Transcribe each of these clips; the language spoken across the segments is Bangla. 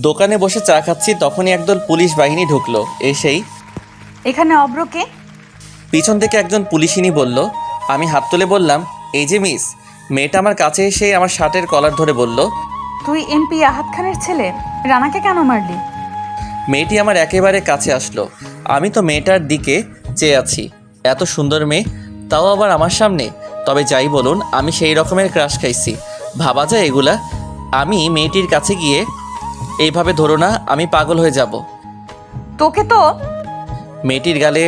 দোকানে বসে চা খাচ্ছি, তখনই একদল পুলিশ বাহিনী ঢুকলো। এসেই এখানে অব্রকে? পিছন থেকে একজন পুলিশিনী বলল। আমি হাত তুলে বললাম, এই যে মিস। মেয়েটা আমার কাছে এসে আমার শার্টের কলার ধরে বলল, তুই এমপি আহাদ খানের ছেলে? রানাকে কেন মারলি? মেয়েটি আমার একেবারে কাছে আসলো। আমি তো মেয়েটার দিকে চেয়ে আছি। এত সুন্দর মেয়ে, তাও আবার আমার সামনে। তবে যাই বলুন, আমি সেই রকমের ক্রাশ খাইছি, ভাবা যায় এগুলা? আমি মেয়েটির কাছে গিয়ে, এইভাবে ধরো না, আমি পাগল হয়ে যাব। তোকে তো। মেয়েটির গালে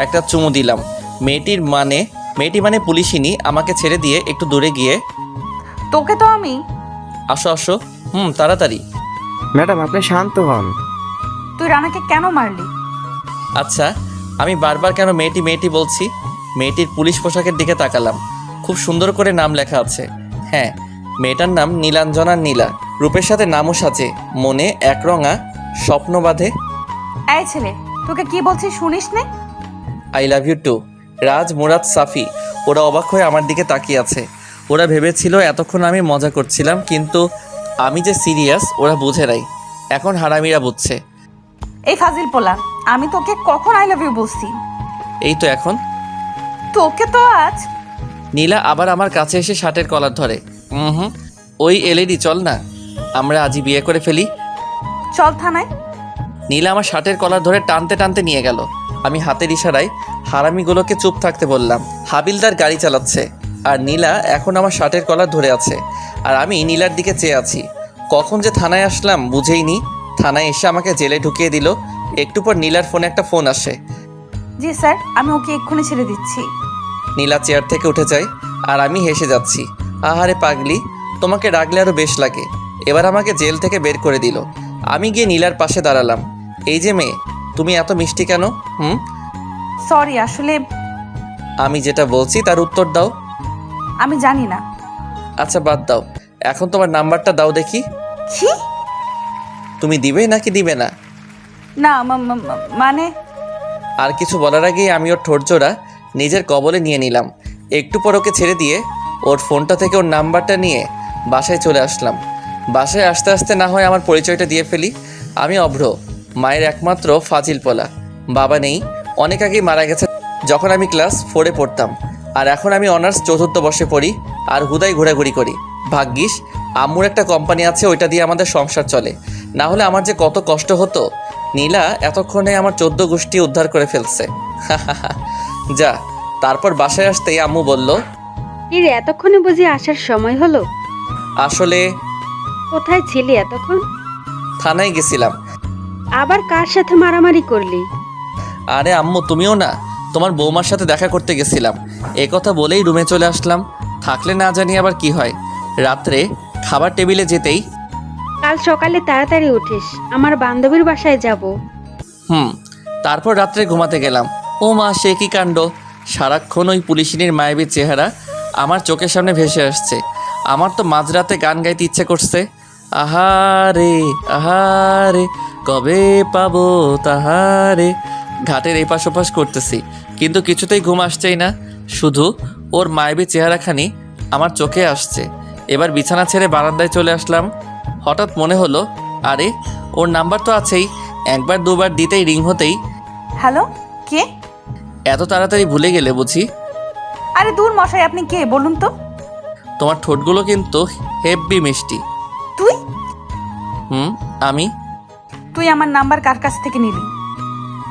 একটা চুমু দিলাম। মেয়েটি মানে পুলিশিনী আমাকে ছেড়ে দিয়ে একটু দূরে গিয়ে, তোকে তো আমি। আসো আসো, তাড়াতাড়ি। ম্যাডাম, আপনি শান্ত হন। তুই রানাকে কেন মারলি? আচ্ছা, আমি বারবার কেন মেয়েটি মেয়েটি বলছি? মেয়েটির পুলিশ পোশাকের দিকে তাকালাম। খুব সুন্দর করে নাম লেখা আছে। হ্যাঁ, মেয়েটার নাম নীলাঞ্জনা নীলা। রূপের সাথে নামও সাজে, মনে একরঙা স্বপ্ন বাঁধে। এই ছেলে, তোকে কি বলছি শুনিস নে? I love you too. Raj, Murad, Safi ওরা অবাক হয়ে আমার দিকে তাকিয়ে আছে। ওরা ভেবেছিল এতক্ষণ আমি মজা করছিলাম, কিন্তু আমি যে সিরিয়াস ওরা বুঝে নাই। এখন হারামিরা বুঝছে। এই ফাজিল পোলা, আমি তোকে কখন আই লাভ ইউ বলছি? এই তো এখন। তোকে তো আজ। নীলা আবার আমার কাছে এসে শার্টের কলার ধরে। ওই এলইডি, চল না, আমরা আজই বিয়ে করে ফেলি। চল থানায়। নীলা আমার শার্টের কলার ধরে টানতে টানতে নিয়ে গেল। আমি হাতের ইশারায় হারামিগুলোকে চুপ থাকতে বললাম। হাবিলদার গাড়ি চালাচ্ছে, আর নীলা এখন আমার শার্টের কলার ধরে আছে, আর আমি নীলার দিকে চেয়ে আছি। কখন যে থানায় আসলাম বুঝেই নি। থানায় এসে আমাকে জেলে ঢুকিয়ে দিল। একটু পর নীলার ফোনে একটা ফোন আসে। জি স্যার, আমি ওকে এক্ষুনি ছেড়ে দিচ্ছি। নীলা চেয়ার থেকে উঠে যায়, আর আমি হেসে যাচ্ছি। আহারে পাগলি, তোমাকে রাখলে আরও বেশ লাগে। এবার আমাকে জেল থেকে বের করে দিল। আমি গিয়ে নীলার পাশে দাঁড়ালাম। এই যে মেয়ে, তুমি এত মিষ্টি কেন? সরি, আসলে আমি যেটা বলছি তার উত্তর দাও। আমি জানি না। আচ্ছা বাদ দাও, এখন তোমার নাম্বারটা দাও দেখি। কি? তুমি দিবে নাকি দিবে না? না মানে। আর কিছু বলার আগেই আমি ওর ঠোঁটজোড়া নিজের কবলে নিয়ে নিলাম। একটু পর ওকে ছেড়ে দিয়ে ওর ফোনটা থেকে ওর নাম্বারটা নিয়ে বাসায় চলে আসলাম। বাসায় আসতে আসতে না হয় আমার পরিচয়টা দিয়ে ফেলি। আমি অভ্র, মায়ের একমাত্র ফাজিল পোলা। বাবা নেই, অনেক আগেই মারা গেছে যখন আমি ক্লাস 4-এ পড়তাম। আর এখন আমি অনার্স চতুর্থ বর্ষে পড়ি, আর হুদাই ঘোরাঘুরি করি। ভাগ্যিস আম্মুর একটা কোম্পানি আছে, ওইটা দিয়ে আমাদের সংসার চলে। না হলে আমার যে কত কষ্ট হতো। নীলা এতক্ষণে আমার 14 গোষ্ঠী উদ্ধার করে ফেলছে। যা। তারপর বাসায় আসতেই আম্মু বলল, কিরে, এতক্ষণে বুঝি আসার সময় হলো? আসলে কোথায় ছিলি এতক্ষণ? থানায় গেছিলাম। আবার কার সাথে মারামারি করলি? আরে আম্মু, তুমিও না, তোমার বৌমার সাথে দেখা করতে গেছিলাম। এ কথা বলেই রুমে চলে আসলাম। থাকলে না জানি আবার কি হয়। রাত্রে খাবার টেবিলে যেতেই, কাল সকালে তাড়াতাড়ি উঠিস, আমার বান্ধবীর বাসায় যাব। তারপর রাত্রে ঘুমাতে গেলাম। ও মা, সে কি কাণ্ড! সারাক্ষণ ওই পুলিশিনীর মায়াবী চেহারা আমার চোখের সামনে ভেসে আসছে। আমার তো মাঝরাতে গান গাইতে ইচ্ছে করছে। আহারে আহারে, কবে পাবো তাহারে। ঘাটের এপাশ ওপাশ করতেছি, কিন্তু কিছুতেই ঘুম আসছেই না। শুধু ওর মায়াবী চেহারাখানি আমার চোখে আসছে। এবার বিছানা ছেড়ে বারান্দায় চলে আসলাম। হঠাৎ মনে হলো, আরে ওর নাম্বার তো আছেই। একবার দুবার দিতেই রিং হতেই। হ্যালো, কে? এত তাড়াতাড়ি ভুলে গেলে বুঝি? আরে দূর মশাই, আপনি কে বলুন তো? তোমার ঠোঁটগুলো কিন্তু হেব্বি মিষ্টি। তুই? আমি? তুই আমার নাম্বার কার কাছ থেকে নিলি?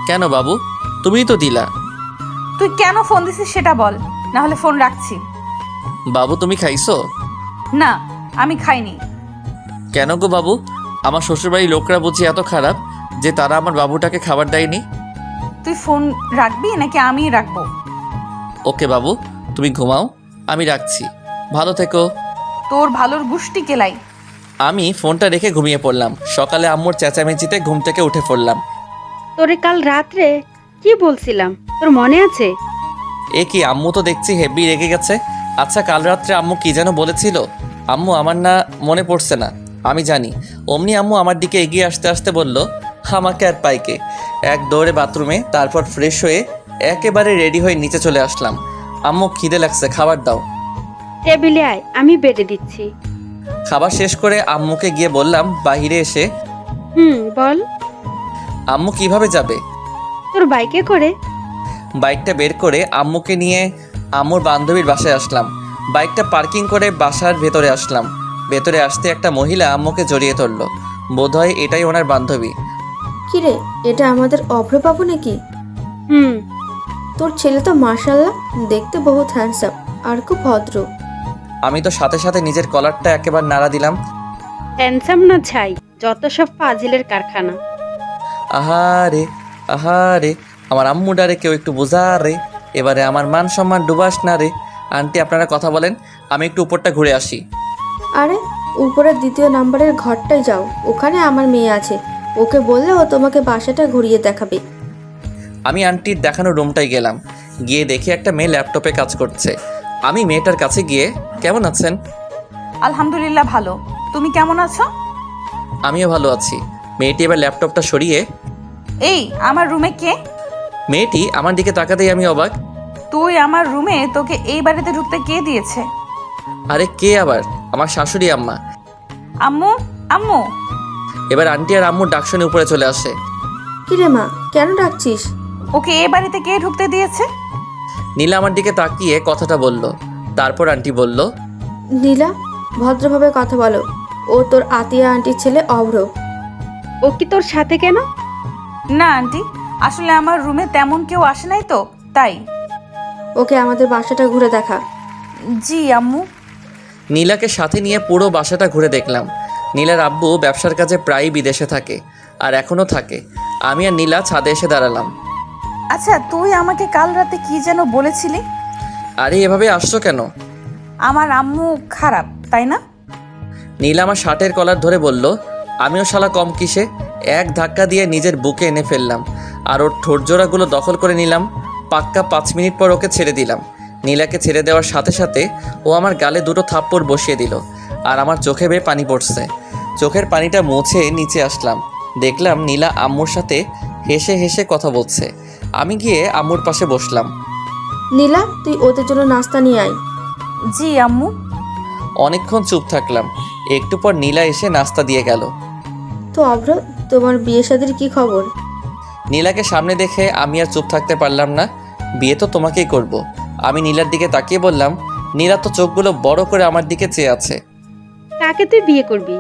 কেন বাবু, তুমিই তো দিলা। তুই কেন ফোন দিছিস সেটা বল, না হলে ফোন রাখছি। বাবু, তুমি খাইছো? না, আমি খাইনি। কেন গো বাবু, আমার শ্বশুরবাড়ির লোকরা বুঝি এত খারাপ যে তারা আমার বাবুটাকে খাবার দেয়নি? তুই ফোন রাখবি নাকি আমিই রাখবো? ওকে বাবু, তুমি ঘুমাও, আমি রাখছি। ভালো থেকো। তোর ভালোর গুষ্টি কেলাই। আমি ফোনটা রেখে ঘুমিয়ে পড়লাম। সকালে আম্মুর চেঁচামেচিতে ঘুম থেকে উঠে পড়লাম। তোরে কাল রাত্রে কি বলছিলাম, তোর মনে আছে? এ কি, আম্মু তো দেখছি হেব্বি রেগে গেছে। আচ্ছা, কাল রাত্রে আম্মু কি যেন বলেছিল? আম্মু, আমার না মনে পড়ছে না, আমি জানি। অমনি আম্মু আমার দিকে এগিয়ে আসতে আসতে বলল, আমাকে আর পাইকে। এক দৌড়ে বাথরুমে, তারপর ফ্রেশ হয়ে একেবারে রেডি হয়ে নিচে চলে আসলাম। আম্মু, খিদে লাগছে, খাবার দাও। টেবিলে আয়, আমি বেড়ে দিচ্ছি। খাবার শেষ করে আম্মুকে গিয়ে বললাম, বাহিরে এসে, বল। আম্মু কিভাবে যাবে? তোর বাইকে করে। বাইকটা বের করে আম্মুকে নিয়ে আম্মুর বান্ধবীর বাসায় আসলাম। বাইকটা পার্কিং করে বাসার ভেতরে আসলাম। ভেতরে আসতে একটা মহিলা আম্মুকে জড়িয়ে ধরল। বোধহয় এটাই ওনার বান্ধবী। কিরে, এটা আমাদের অভ্রবাবু নাকি? হুম। তোর ছেলে তো মাশাআল্লাহ দেখতে বহুত হ্যান্ডসাম আর খুব ভদ্র। আমি তো সাথে সাথে নিজের কলারটা একেবারে নাড়া দিলাম। হ্যান্ডসাম না ছাই, যত সব ফাজিলের কারখানা। আহারে আহারে, আমার আম্মু ডারে কেউ একটু বোঝা রে। এবারে আমার মান সম্মান ডুবাস না রে। আন্টি আপনারা কথা বলেন, আমি একটু উপরটা ঘুরে আসি। আরে উপরের 2য় নাম্বারের ঘরটায় যাও, ওখানে আমার মেয়ে আছে, ওকে বললে ও তোমাকে বাসাটা ঘুরিয়ে দেখাবে। আমি আন্টির দেখানো রুমটায় গেলাম। গিয়ে দেখি একটা মেয়ে ল্যাপটপে কাজ করছে। আমি মেয়েটার কাছে গিয়ে, কেমন আছেন? আলহামদুলিল্লাহ ভালো। তুমি কেমন আছো? আমিও ভালো আছি। মেয়েটি এবার ল্যাপটপটা সরিয়ে, এই আমার রুমে কে? মেয়েটি আমার দিকে তাকাতেই আমি অবাক। তুই আমার রুমে, তোকে এই বাড়িতে ঢুকতে কে দিয়েছে? আরে কে আবার? আমার শাশুড়ি আম্মা। আম্মু, আম্মু। এবার আন্টি আর আম্মুর ডাক শুনে উপরে চলে আসে। কিরে মা, কেন ডাকছিস? ওকে এই বাড়িতে কে ঢুকতে দিয়েছে? নীলা আমার দিকে তাকিয়ে কথাটা বলল। তারপর আন্টি বলল, নীলা, ভদ্রভাবে কথা বলো। ও তোর আতিয়া আন্টির ছেলে অভ্র। ও কি তোর সাথে কেন? না আন্টি, আসলে আমার রুমে তেমন কেউ আসে নাই তো, তাই। ওকে আমাদের বাসাটা ঘুরে দেখা। জি আম্মু। নীলাকে সাথে নিয়ে পুরো বাসাটা ঘুরে দেখলাম। নীলার আব্বু ব্যবসার কাজে প্রায়ই বিদেশে থাকে, আর এখনও থাকে। আমি আর নীলা ছাদে এসে দাঁড়ালাম। আচ্ছা, তুই আমাকে কাল রাতে কি যেন বলেছিলি? আরে এভাবে আসছো কেন? আমার আম্মু খারাপ, তাই না? নীলা আমার শার্টের কলার ধরে বলল। আমিও শালা কম কিসে, এক ধাক্কা দিয়ে নিজের বুকে এনে ফেললাম আর ওর ঠোঁটজোড়াগুলো দখল করে নিলাম। পাক্কা 5 মিনিট পর ওকে ছেড়ে দিলাম। নীলাকে ছেড়ে দেওয়ার সাথে সাথে ও আমার গালে 2টো থাপ্পড় বসিয়ে দিল আর আমার চোখে বেয়ে পানি পড়ছে। চোখের পানিটা মুছে নিচে আসলাম। দেখলাম নীলা আম্মুর সাথে হেসে হেসে কথা বলছে। আমি গিয়ে আম্মুর পাশে বসলাম। নীলা, তুই ওদের জন্য নাস্তা নিয়ে আয়। জি আম্মু। অনেকক্ষণ চুপ থাকলাম। একটু পর নীলা এসে নাস্তা দিয়ে গেল। তো অভ্র, তোমার বিয়ে শাদীর কি খবর? নীলাকে সামনে দেখে আমি আর চুপ থাকতে পারলাম না। বিয়ে তো তোমাকেই করব। আমি নীলার দিকে তাকিয়ে বললাম। নীলা তো চোখগুলো বড় করে আমার দিকে চেয়ে আছে। কাকে তুই বিয়ে করবি?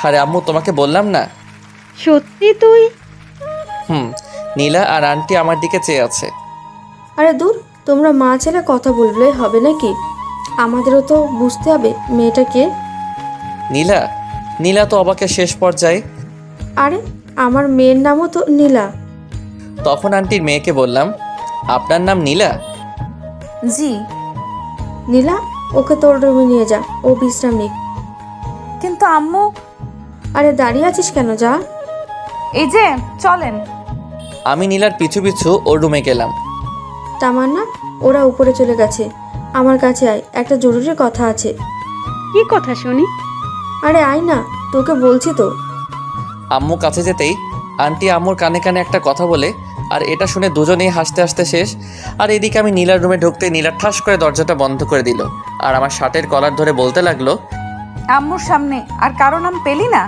আরে আম্মু, তোমাকে বললাম না? সত্যি তুই? নীলা আর আন্টি আমার দিকে চেয়ে আছে। আরে দূর, তোমরা মা ছেলে কথা বললেই হবে নাকি? আমাদেরও তো বুঝতে হবে মেয়েটা কে। নীলা? নীলা তো অবাকের শেষ পর্যায়ে। আরে আমার মেয়ের নামও তো নীলা। তখন আন্টির মেয়েকে বললাম, আপনার নাম নীলা? জি। নীলা, ওকে তোর রুমে নিয়ে যা, ও বিশ্রাম নিক। কিন্তু আম্মু। আরে দাঁড়িয়ে আছিস কেন, যা। এই যে চলেন। আমি নীলার পিছু পিছু ওর রুমে গেলাম। তামান্না, ওরা উপরে চলে গেছে, আমার কাছে আয়, একটা জরুরি কথা আছে। কি কথা শুনি? আরে আয় না, তোকে বলছি তো। আম্মু কাছে যেতেই আন্টি আম্মুর কানে কানে একটা কথা বলে, আর এটা শুনে দুজনেই হাসতে হাসতে শেষ। আর এদিকে আমি নীলার রুমে ঢুকতে নীলা ঠাস করে দরজাটা বন্ধ করে দিল আর আমার শার্টের কলার ধরে বলতে লাগলো, আম্মুর সামনে আর কারো নাম পেলি না?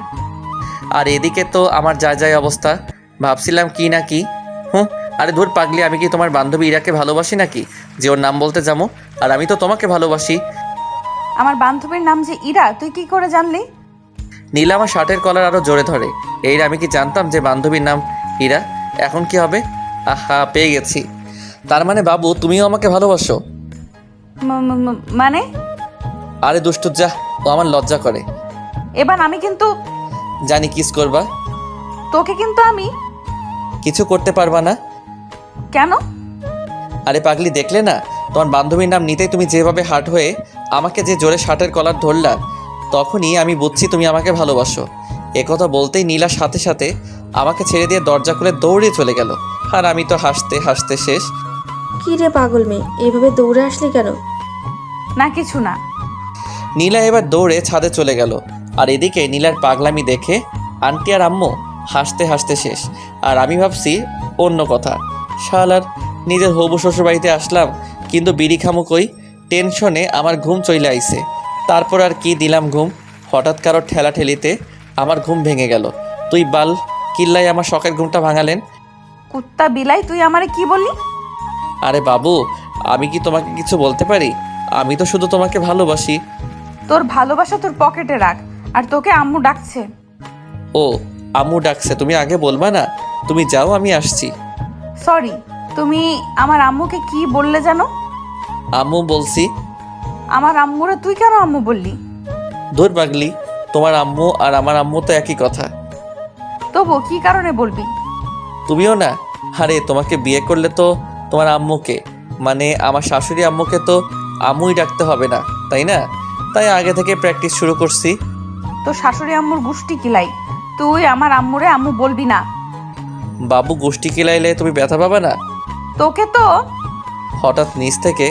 আর এদিকে তো আমার যায় অবস্থা। ভাবছিলাম কি না কি। আরে ধুর পাগলি, আমি কি তোমার বান্ধবী ইরাকে ভালোবাসি নাকি যে ওর নাম বলতে যাবো? আর আমি তো তোমাকে ভালোবাসি। আমার বান্ধবীর নাম যে ইরা, তুই কি করে জানলি? নীলা আমার শার্টের কলার আরো জোরে ধরে। এইরা আমি কি জানতাম যে বান্ধবীর নাম ইরা? এখন কি হবে? আহা, পেয়ে গেছি। তার মানে বাবু, তুমিও আমাকে ভালোবাসো? মানে? আরে দুষ্টু, যা, ও আমার লজ্জা করে। এবার আমি কিন্তু জানি কিস করবা। তোকে কিন্তু আমি কিছু করতে পারবা না। কেন? আরে পাগলি, দেখলে না তোমার বান্ধবীর নাম নিতেই তুমি যেভাবে হার্ট হয়ে আমাকে যে জোরে শার্টের কলার ধরলা, তখনই আমি বুঝছি তুমি আমাকে ভালোবাসো। একথা বলতেই নীলা সাথে সাথে আমাকে ছেড়ে দিয়ে দরজা খুলে দৌড়ে চলে গেল। আর আমি তো হাসতে হাসতে শেষ। কি রে পাগল মেয়ে, এভাবে দৌড়ে আসলি কেন? না কিছু না। নীলা এবার দৌড়ে ছাদে চলে গেল। আর এদিকে নীলার পাগলামি দেখে আন্টি আর আম্মু হাসতে হাসতে শেষ। আর আমি ভাবছি অন্য কথা। শালার নিজের হবু শ্বশুর বাড়িতে আসলাম, কিন্তু বিড়ি খামু কই? টেনশনে আমার ঘুম চলে আইছে। তারপর আর কি দিলাম ঘুম। হঠাৎ কারো ঠেলাঠেলিতে আমার ঘুম ভেঙে গেল। তুই বাল কিল্লাই আমার শখের ঘুমটা ভাঙালেন। কুত্তা বিলাই, তুই আমারে কি বললি? আরে বাবু, আমি কি তোমাকে কিছু বলতে পারি? আমি তো শুধু তোমাকে ভালোবাসি। তোর ভালোবাসা তোর পকেটে রাখ, আর তোকে আম্মু ডাকছে। ও, আম্মু ডাকছে, তুমি আগে বলবা না? তুমি যাও, আমি আসছি। সরি, তুমি আমার আম্মুকে কি বললে জানো? আম্মু বলছি। আমার আম্মুরে তুই কেন আম্মু বললি? দূর পাগলি, তোমার আম্মু আর আমার আম্মু তো একই কথা। তবু কি কারণে বলবি? তুমিও না? আরে তোমাকে বিয়ে করলে তো তোমার আম্মুকে, মানে আমার শাশুড়ি আম্মুকে তো আম্মুই ডাকতে হবে না, তাই না? তাই আগে থেকে প্র্যাকটিস শুরু করছি। তোর শাশুড়ি আম্মুর গুষ্টি কিলাই, তুই আমার আম্মুরে আম্মু বলবি না। বাবু গোষ্ঠী কিলাইলে তুমি ব্যথা পাবে না? তোকে তো। হঠাৎ নিচ থেকে,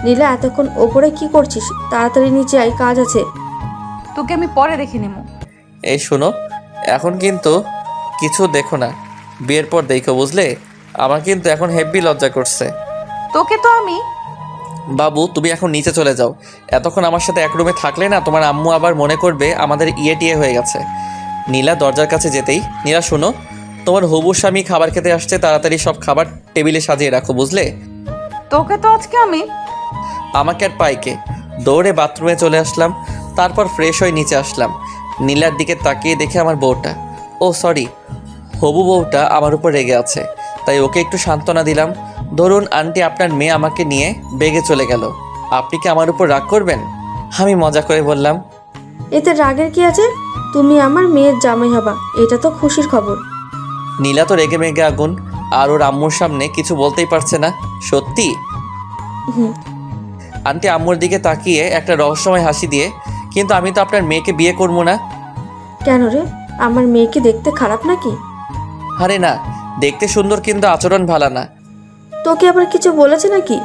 নীলা এতক্ষণ ওপরে কি করছিস? তাড়াতাড়ি নিচে আয়, কাজ আছে। তোকে আমি পরে দেখে নিমু। এই শোনো, এখন কিন্তু কিছু দেখো না, বিয়ের পর দেখো, বুঝলে? আমার কিন্তু এখন হেভি লজ্জা করছে। তোকে তো আমি। বাবু তুমি এখন নিচে চলে যাও। এতক্ষণ আমার সাথে এক রুমে থাকলে না তোমার আম্মু আবার মনে করবে আমাদের টিয়ে হয়ে গেছে। নীলা দরজার কাছে যেতেই, নীলা শোনো, তোমার হবু স্বামী খাবার খেতে আসছে, তাড়াতাড়ি সব খাবার টেবিলে সাজিয়ে রাখো, বুঝলে? তোকে তো আজকে আমি। আমাকে আর পাইকে দৌড়ে বাথরুমে চলে আসলাম, তারপর ফ্রেশ হয়ে নিচে আসলাম। নীলার দিকে তাকিয়ে দেখে আমার বউটা, ও সরি, হবু বউটা আমার উপর রেগে আছে, তাই ওকে একটু সান্ত্বনা দিলাম। ধরুন আন্টি, আপনার মেয়ে আমাকে নিয়ে বেগে চলে গেল, আপনি কি আমার উপর রাগ করবেন? আমি মজা করে বললাম। এতে রাগের কি আছে? তুমি আমার মেয়ের জামাই হবা, এটা তো খুশির খবর। নীলা তো রেগে মেগে আগুন, আর ওর আম্মুর সামনে কিছু বলতেই পারছে না। সত্যি? হুম। আন্টি আম্মুর দিকে তাকিয়ে একটা রহস্যময় হাসি দিয়ে, কিন্তু আমি তো আপনার মেয়েকে বিয়ে করবো না। কেন রে, আমার মেয়েকে দেখতে খারাপ নাকি? আরে না, দেখতে সুন্দর কিন্তু আচরণ ভালো না। তোকে আবার কিছু বলেছে নাকি?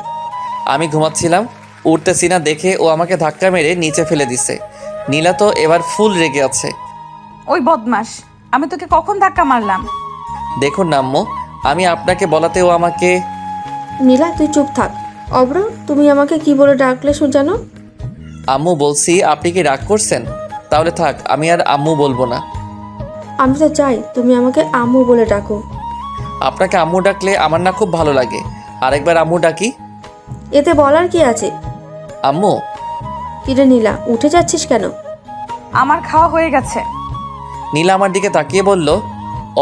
আমি ঘুমাচ্ছিলাম, উঠতেছি না দেখে ও আমাকে ধাক্কা মেরে নিচে ফেলে দিছে। নীলা তো এবার ফুল রেগে আছে। ওই বদমাস, আমি তোকে কখন ধাক্কা মারলাম? দেখুন না আম্মু, আমি আপনাকে বলাতে ও আমাকে। নীলা তুই চুপ থাক। অব্র, তুমি আমাকে কি বলে ডাকলে জানো? আম্মু বলছি, আপনি কি রাগ করছেন? তাহলে থাক, আমি আর আম্মু বলবো না। আমি তো চাই তুমি আমাকে আম্মু বলে ডাকো। আপনাকে আম্মু ডাকলে আমার না খুব ভালো লাগে, আরেকবার আম্মু ডাকি। এতে বলার কি আছে? আম্মু। কিরে নীলা, উঠে যাচ্ছিস কেন? আমার খাওয়া হয়ে গেছে। নীলা আমার দিকে তাকিয়ে বলল।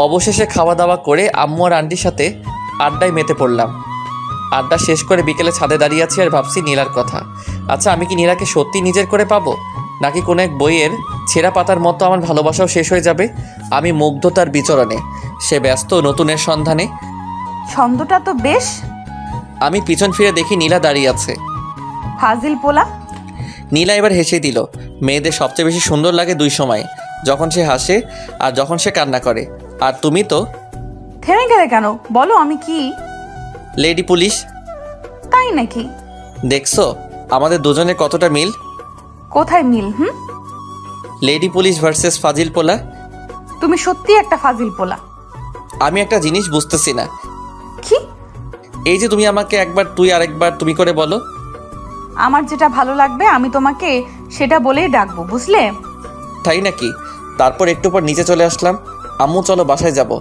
অবশেষে খাওয়া দাওয়া করে আম্মু আর আন্টির সাথে আড্ডায় মেতে পড়লাম। আড্ডা শেষ করে বিকেলে ছাদে দাঁড়িয়ে আছি আর ভাবছি নীলার কথা। আচ্ছা, আমি কি নীলাকে সত্যি নিজের করে পাবো, নাকি কোনো এক বইয়ের ছেঁড়া পাতার মতো আমার ভালোবাসাও শেষ হয়ে যাবে? আমি মুগ্ধ তার বিচরণে, সে ব্যস্ত নতুনের সন্ধানে। ছন্দটা তো বেশ। আমি পিছন ফিরে দেখি নীলা দাঁড়িয়ে আছে। ফাজিল পোলা। নীলা এবার হেসে দিল। মেয়েদের সবচেয়ে বেশি সুন্দর লাগে দুই সময়, যখন সে হাসে আর যখন সে কান্না করে। আর তুমি তো থেমে গেলে কেন? বলো আমি কি? Lady police. তাই নাকি? দেখছো আমাদের দুজনের কতটা মিল? কোথায় মিল? লেডি পুলিশ ভার্সেস ফাজিল পোলা। তুমি সত্যি একটা ফাজিল পোলা। আমি একটা জিনিস বুঝতেছি না। কি? এই যে তুমি আমাকে একবার তুই আরেকবার তুমি করে বলো। আমার যেটা ভালো লাগবে আমি তোমাকে সেটা বলেই ডাকবো, বুঝলে? তাই নাকি? তারপর একটু পর নিচে চলে আসলাম। আম্মু চলো বাসায় যাব।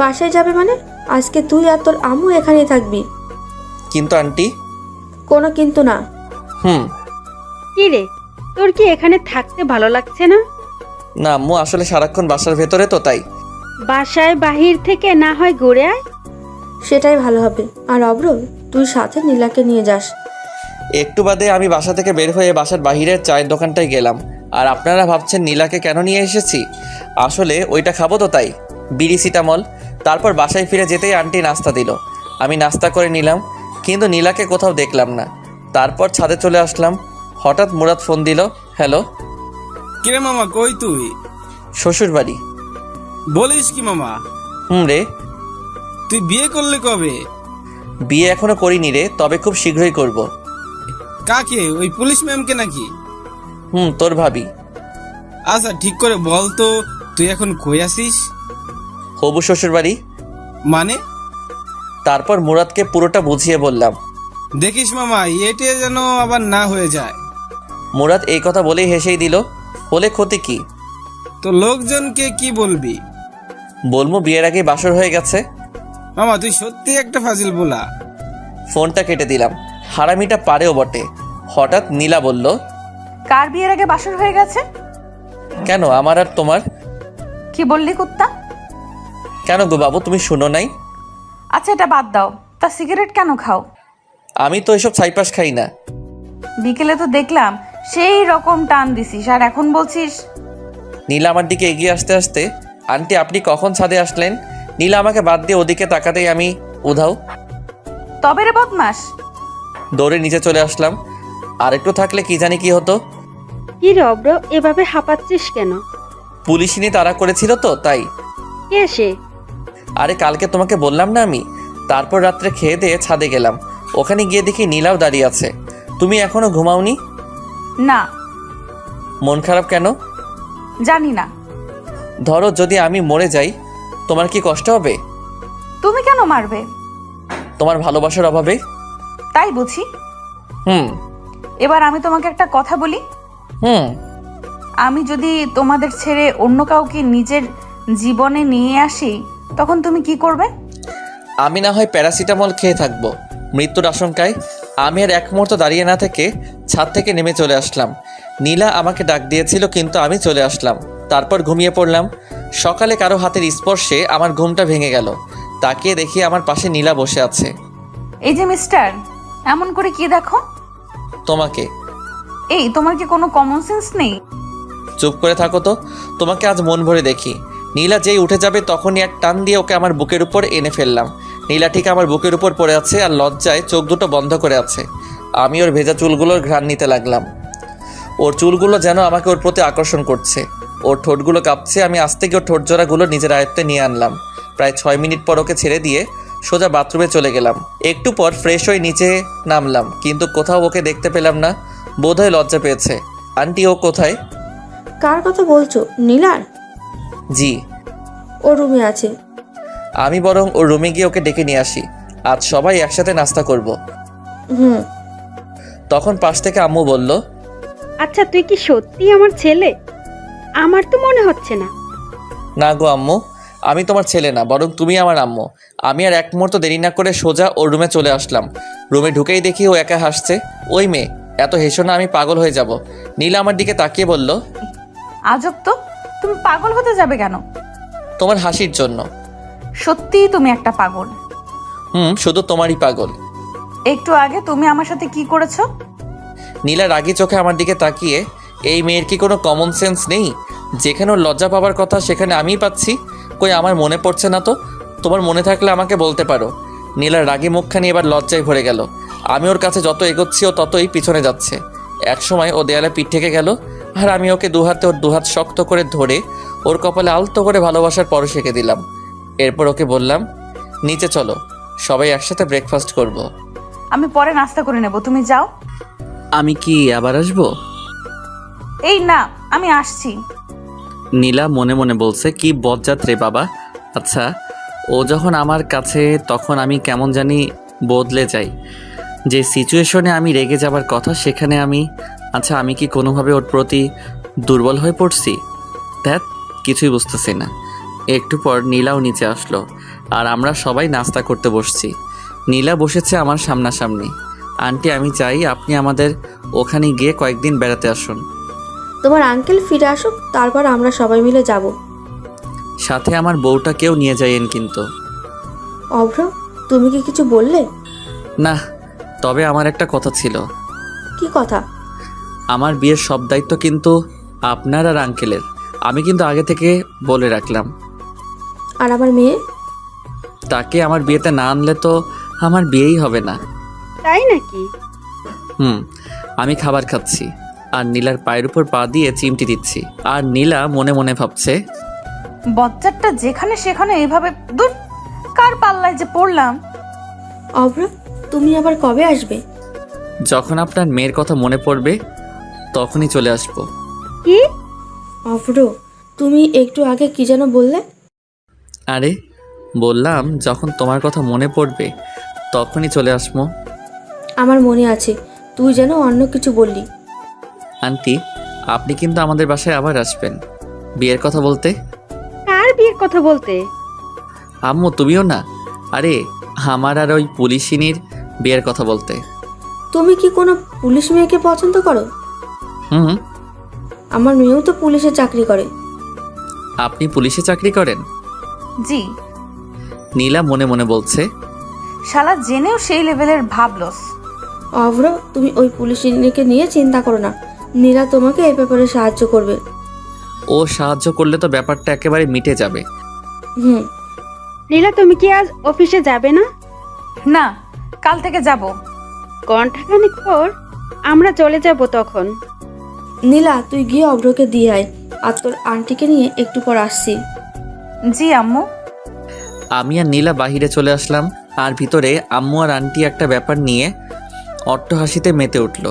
বাসায় যাবে মানে? আজকে তুই আর তোর আম্মু এখানেই থাকবি। কিন্তু আন্টি। কোনো কিন্তু না। কি রে, তোর কি এখানে থাকতে ভালো লাগছে না? না আম্মু, আসলে সারাক্ষণ বাসার ভেতরে তো, তাই। বাসায় বাহির থেকে না হয় ঘুরে আয়। সেটাই ভালো হবে। আর অব্র, তুই সাথে নীলাকে নিয়ে যাস। একটু বাদে আমি বাসা থেকে বের হয়ে বাসার বাহিরের চায়ের দোকানটায় গেলাম। আর আপনারা ভাবছেন নীলাকে কেন নিয়ে এসেছি? আসলে ওইটা খাবো তো, তাই। বিড়ি সিটামল। তারপর বাসায় ফিরে যেতেই আন্টি নাস্তা দিল। আমি নাস্তা করে নিলাম, কিন্তু নীলাকে কোথাও দেখলাম না। তারপর ছাদে চলে আসলাম। হঠাৎ মুরাদ ফোন দিল। হ্যালো। কিরে মামা, কই তুই? শ্বশুর বাড়ি। বলিস কি মামা? রে। তুই বিয়ে করলে কবে? বিয়ে এখনো করিনি রে, তবে খুব শীঘ্রই করব। কাকে? ওই পুলিশ ম্যামকে নাকি? তোর ভাবি। আচ্ছা ঠিক করে বল তো, তুই এখন কই আসিস? হবু শ্বশুর বাড়ি। মানে? তারপর মুরাদকে পুরোটা বুঝিয়ে বললাম। দেখিস মামা, এটে যেন আবার না হয়ে যায়। মুরাদ এই কথা বলেই হেসেই দিল। বলে ক্ষতি কি? তো লোকজনকে কি বলবি? বলবো বিয়ের আগে বাসর হয়ে গেছে। মামা তুই সত্যি একটা ফাজিল বলা। ফোনটা কেটে দিলাম। হারামিটা পারেও বটে। হঠাৎ নীলা বলল, কার বিয়ের আগে বাসর হয়ে গেছে? কেন আমার আর তোমার? কি বললি কুত্তা? কেন গো বাবু, তুমি শুনো নাই? আচ্ছা এটা বাদ দাও, তা সিগারেট কেন খাও? আমি তো এসব ছাইপাস খাই না। বিকেলে তো দেখলাম সেই রকম টান দিছিস, আর এখন বলছিস? নীলা আমার দিকে এগিয়ে আসতে আসতে, আন্টি আপনি কখন ছাদে আসলেন? নীলা আমাকে বাদ দিয়ে ওদিকে তাকাতেই আমি উধাও। তবে রে বদমাস। দৌড়ে নিচে চলে আসলাম। আর একটু থাকলে কি জানি কি হতো। কি রে অব্র, এভাবে হাঁপাচ্ছিস কেন? পুলিশিনি তাড়া করেছিল তো তাই। কে সে? আরে কালকে তোমাকে বললাম না আমি। তারপর রাত্রে খেয়ে দিয়ে ছাদে গেলাম। ওখানে গিয়ে দেখি নীলাও দাঁড়িয়ে আছে। তুমি এখনো ঘুমাওনি? না। মন খারাপ কেন? জানি না। ধরো যদি আমি মরে যাই, তোমার কি কষ্ট হবে? তুমি কেন মারবে? তোমার ভালোবাসার অভাবে। তাই বুঝি। হুম এবার আমি তোমাকে একটা কথা বলি। হুম আমি যদি তোমাদের ছেড়ে অন্য কাউকে নিজের জীবনে নিয়ে আসি, তখন তুমি কি করবে? আমি না হয় প্যারাসিটামল খেয়ে থাকবো মৃত্যুর আশঙ্কায়। আমি আর এক মুহূর্ত দাঁড়িয়ে না থেকে ছাদ থেকে নেমে চলে আসলাম। নীলা আমাকে ডাক দিয়েছিল কিন্তু আমি চলে আসলাম। তারপর ঘুমিয়ে পড়লাম। সকালে কারো হাতের স্পর্শে আমার ঘুমটা ভেঙে গেল। তাকিয়ে দেখি আমার পাশে নীলা বসে আছে। এই যে মিস্টার, এমন করে কি দেখো? তোমাকে। এই তোমার কি কোনো কমন সেন্স নেই? চুপ করে থাকো তো। তোমাকে আজ মন ভরে দেখি। নীলা যেই উঠে যাবে তখনই এক টান দিয়ে ওকে আমার বুকের উপর এনে ফেললাম। নীলা ঠিক আমার বুকের উপর পড়ে আছে আর লজ্জায় চোখ দুটো বন্ধ করে আছে। আমি ওর ভেজা চুলগুলোর ঘ্রাণ নিতে লাগলাম। ওর চুলগুলো যেন আমাকে ওর প্রতি আকর্ষণ করছে। ওর ঠোঁটগুলো কাঁপছে। আমি আস্তে গিয়ে ওর ঠোঁট জোড়াগুলো নিজের আয়ত্তে নিয়ে আনলাম। প্রায় 6 মিনিট পর ওকে ছেড়ে দিয়ে সোজা বাথরুমে চলে গেলাম। একটু পর ফ্রেশ হয়ে নিচে নামলাম, কিন্তু কোথাও ওকে দেখতে পেলাম না। বোধহয় লজ্জা পেয়েছে। আন্টি ও কোথায়? কার কথা বলছো? নীলার? জি। ও রুমে আছে। আমি বরং ওর রুমে গিয়ে ওকে ডেকে নিয়ে আসি। আজ সবাই একসাথে নাস্তা করব। হুম। তখন পাশ থেকে আম্মু বলল, আচ্ছা তুই কি সত্যি আমার ছেলে? আমার তো মনে হচ্ছে না। না গো আম্মু, আমি তোমার ছেলে না, বরং তুমি আমার আম্মু। আমি আর এক মুহূর্ত দেরি না করে সোজা ওর রুমে চলে আসলাম। রুমে ঢুকেই দেখি ও একা হাসছে। ওই মেয়ে, এত হেসো না, আমি পাগল হয়ে যাব। নীলা আমার দিকে তাকিয়ে বলল, আজব তো, তুমি পাগল হতে যাবে কেন? তোমার হাসির জন্য। সত্যিই তুমি একটা পাগল। শুধু তোমারই পাগল। একটু আগে তুমি আমার সাথে কি করেছো? নীলা রাগী চোখে আমার দিকে তাকিয়ে, এই মেয়ের কি কোনো কমন সেন্স নেই? যেখানে ওর লজ্জা পাবার কথা সেখানে আমিই পাচ্ছি। কই আমার মনে পড়ছে না তো। তোমার মনে থাকলে আমাকে বলতে পারো। নীলার রাগী মুখখানি এবার লজ্জায় ভরে গেল। আমি ওর কাছে যত এগোচ্ছি ও ততই পিছনে যাচ্ছে। এক সময় ও দেয়ালে পিঠ থেকে গেল, আর আমি ওকে দুহাতে ওর দুহাত শক্ত করে ধরে ওর কপালে আলতো করে ভালোবাসার পরশ এঁকে দিলাম। এরপর ওকে বললাম, নিচে চলো, সবাই একসাথে ব্রেকফাস্ট করব। আমি পরে নাস্তা করে নেব, তুমি যাও। আমি কি আবার আসবো? এই না, আমি আসছি। নীলা মনে মনে বলছে, কি বজ্জাত রে বাবা। আচ্ছা, ও যখন আমার কাছে তখন আমি কেমন জানি বদলে যাই। যে সিচুয়েশনে আমি রেগে যাবার কথা সেখানে আমি কি কোনোভাবে ওর প্রতি দুর্বল হয়ে পড়ছি? ধ্যাত, কিছুই বুঝতেছি না। একটু পর নীলাও নিচে আসলো আর আমরা সবাই নাস্তা করতে বসছি। নীলা বসেছে আমার সামনাসামনি। আন্টি আমি চাই আপনি আমাদের ওখানে গিয়ে কয়েকদিন বেড়াতে আসুন। তোমার আঙ্কেল ফিরে আসুক, তারপর আমরা সবাই মিলে যাব। সাথে আমার বউটাকেও নিয়ে যাইয়েন কিন্তু। অভ্র, তুমি কি কিছু বললে? না, তবে আমার একটা কথা ছিল। কি কথা? আমার বিয়ের সব দায়িত্ব কিন্তু আপনার আর আঙ্কেলের। আমি কিন্তু আগে থেকে বলে রাখলাম। আর আমার মেয়ে? তাকে আমার বিয়েতে না আনলে তো আমার বিয়েই হবে না। তাই নাকি? আমি খাবার খাচ্ছি আর নীলার পায়ের উপর পা দিয়ে চিমটি দিচ্ছি। আর নীলা মনে মনে ভাবছে, বজ্জারটা যেখানে সেখানে এইভাবে দূর, কার পাল্লায় যে পড়লাম। অভ্র, তুমি আবার কবে আসবে? যখন আপনার মেয়ের কথা মনে পড়বে তখনই চলে আসবো। কি? অভ্র, তুমি একটু আগে কি যেন বললে? আরে বললাম, যখন তোমার কথা মনে পড়বে তখনই চলে আসবো। আমার মনে আছে, তুই যেন অন্য কিছু বললি। আন্টি, আপনি কিন্তু আমাদের বাসায় আবার আসবেন। বিয়ের কথা বলতে। কার বিয়ের কথা বলতে? আম্মু তুমিও না? আরে আমার আর ওই পুলিশিনীর বিয়ের কথা বলতে। তুমি কি কোনো পুলিশ মেয়েকে পছন্দ করো? হুম। আমার মেয়েও তো পুলিশে চাকরি করে। আপনি পুলিশে চাকরি করেন? জি। নীলা মনে মনে বলছে। শালা জেনেও সেই লেভেলের ভাবলস। অভ্র, তুমি ওই পুলিশকে নিয়ে চিন্তা করো না। নীলা তোমাকে এই ব্যাপারে সাহায্য করবে। ও সাহায্য করলে তো ব্যাপারটা একেবারে মিটে যাবে। হুম। নীলা, তুমি কি আজ অফিসে যাবে না? না, কাল থেকে যাব। ঘন্টাখানেক পর আমরা চলে যাব তখন। নীলা, তুই গিয়ে অভ্রকে দিয়ে আয়, আর তোর আন্টিকে নিয়ে একটু পর আসছি। জি আম্মু। আমি আর নীলা বাহিরে চলে আসলাম, আর ভিতরে আম্মু আর আন্টি একটা ব্যাপার নিয়ে অট্টহাসিতে মেতে উঠল।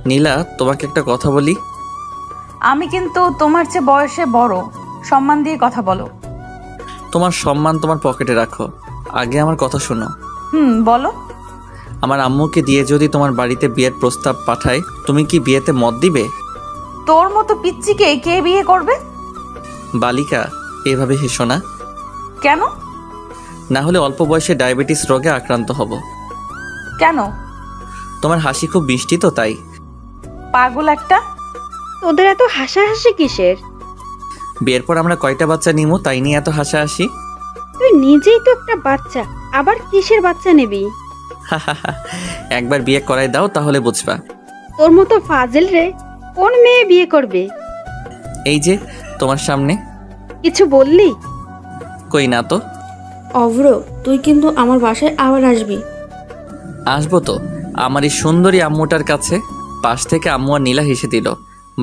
নীলা, তোমাকে একটা কথা বলি। আমি কিন্তু তোমার চেয়ে বয়সে বড়, সম্মান দিয়ে কথা বলো। তোমার সম্মান তোমার পকেটে রাখো, আগে আমার কথা শোনো। বলো। আমার আম্মুকে দিয়ে যদি তোমার বাড়িতে বিয়ের প্রস্তাব পাঠায়, তুমি কি বিয়েতে মত দিবে? তোর মতো পিচ্চিকে কে বিয়ে করবে? বালিকা, এভাবে হেসো না, কেন? না হলে অল্প বয়সে ডায়াবেটিস রোগে আক্রান্ত হব। কেন? তোমার হাসি খুব মিষ্টি তো, তাই। পাগল একটা। তোদের এত হাসাহাসি কিসের? বিয়ের পর আমরা কয়টা বাচ্চা নিমো তাই নিয়ে এত হাসাহাসি? তুই নিজেই তো একটা বাচ্চা, আবার কিসের বাচ্চা নিবি? একবার বিয়ে করাই দাও, তাহলে বুঝবা। তোর মতো ফাজিল রে কোন মেয়ে বিয়ে করবে? এই যে তোমার সামনে। কিছু বললি? কই না তো। অভ্র, তুই কিন্তু আমার বাসায় আবার আসবি। আসবো তো, আমার এই সুন্দরী আম্মুটার কাছে। পাশ থেকে আম্মু আর নীলা হেসে দিল।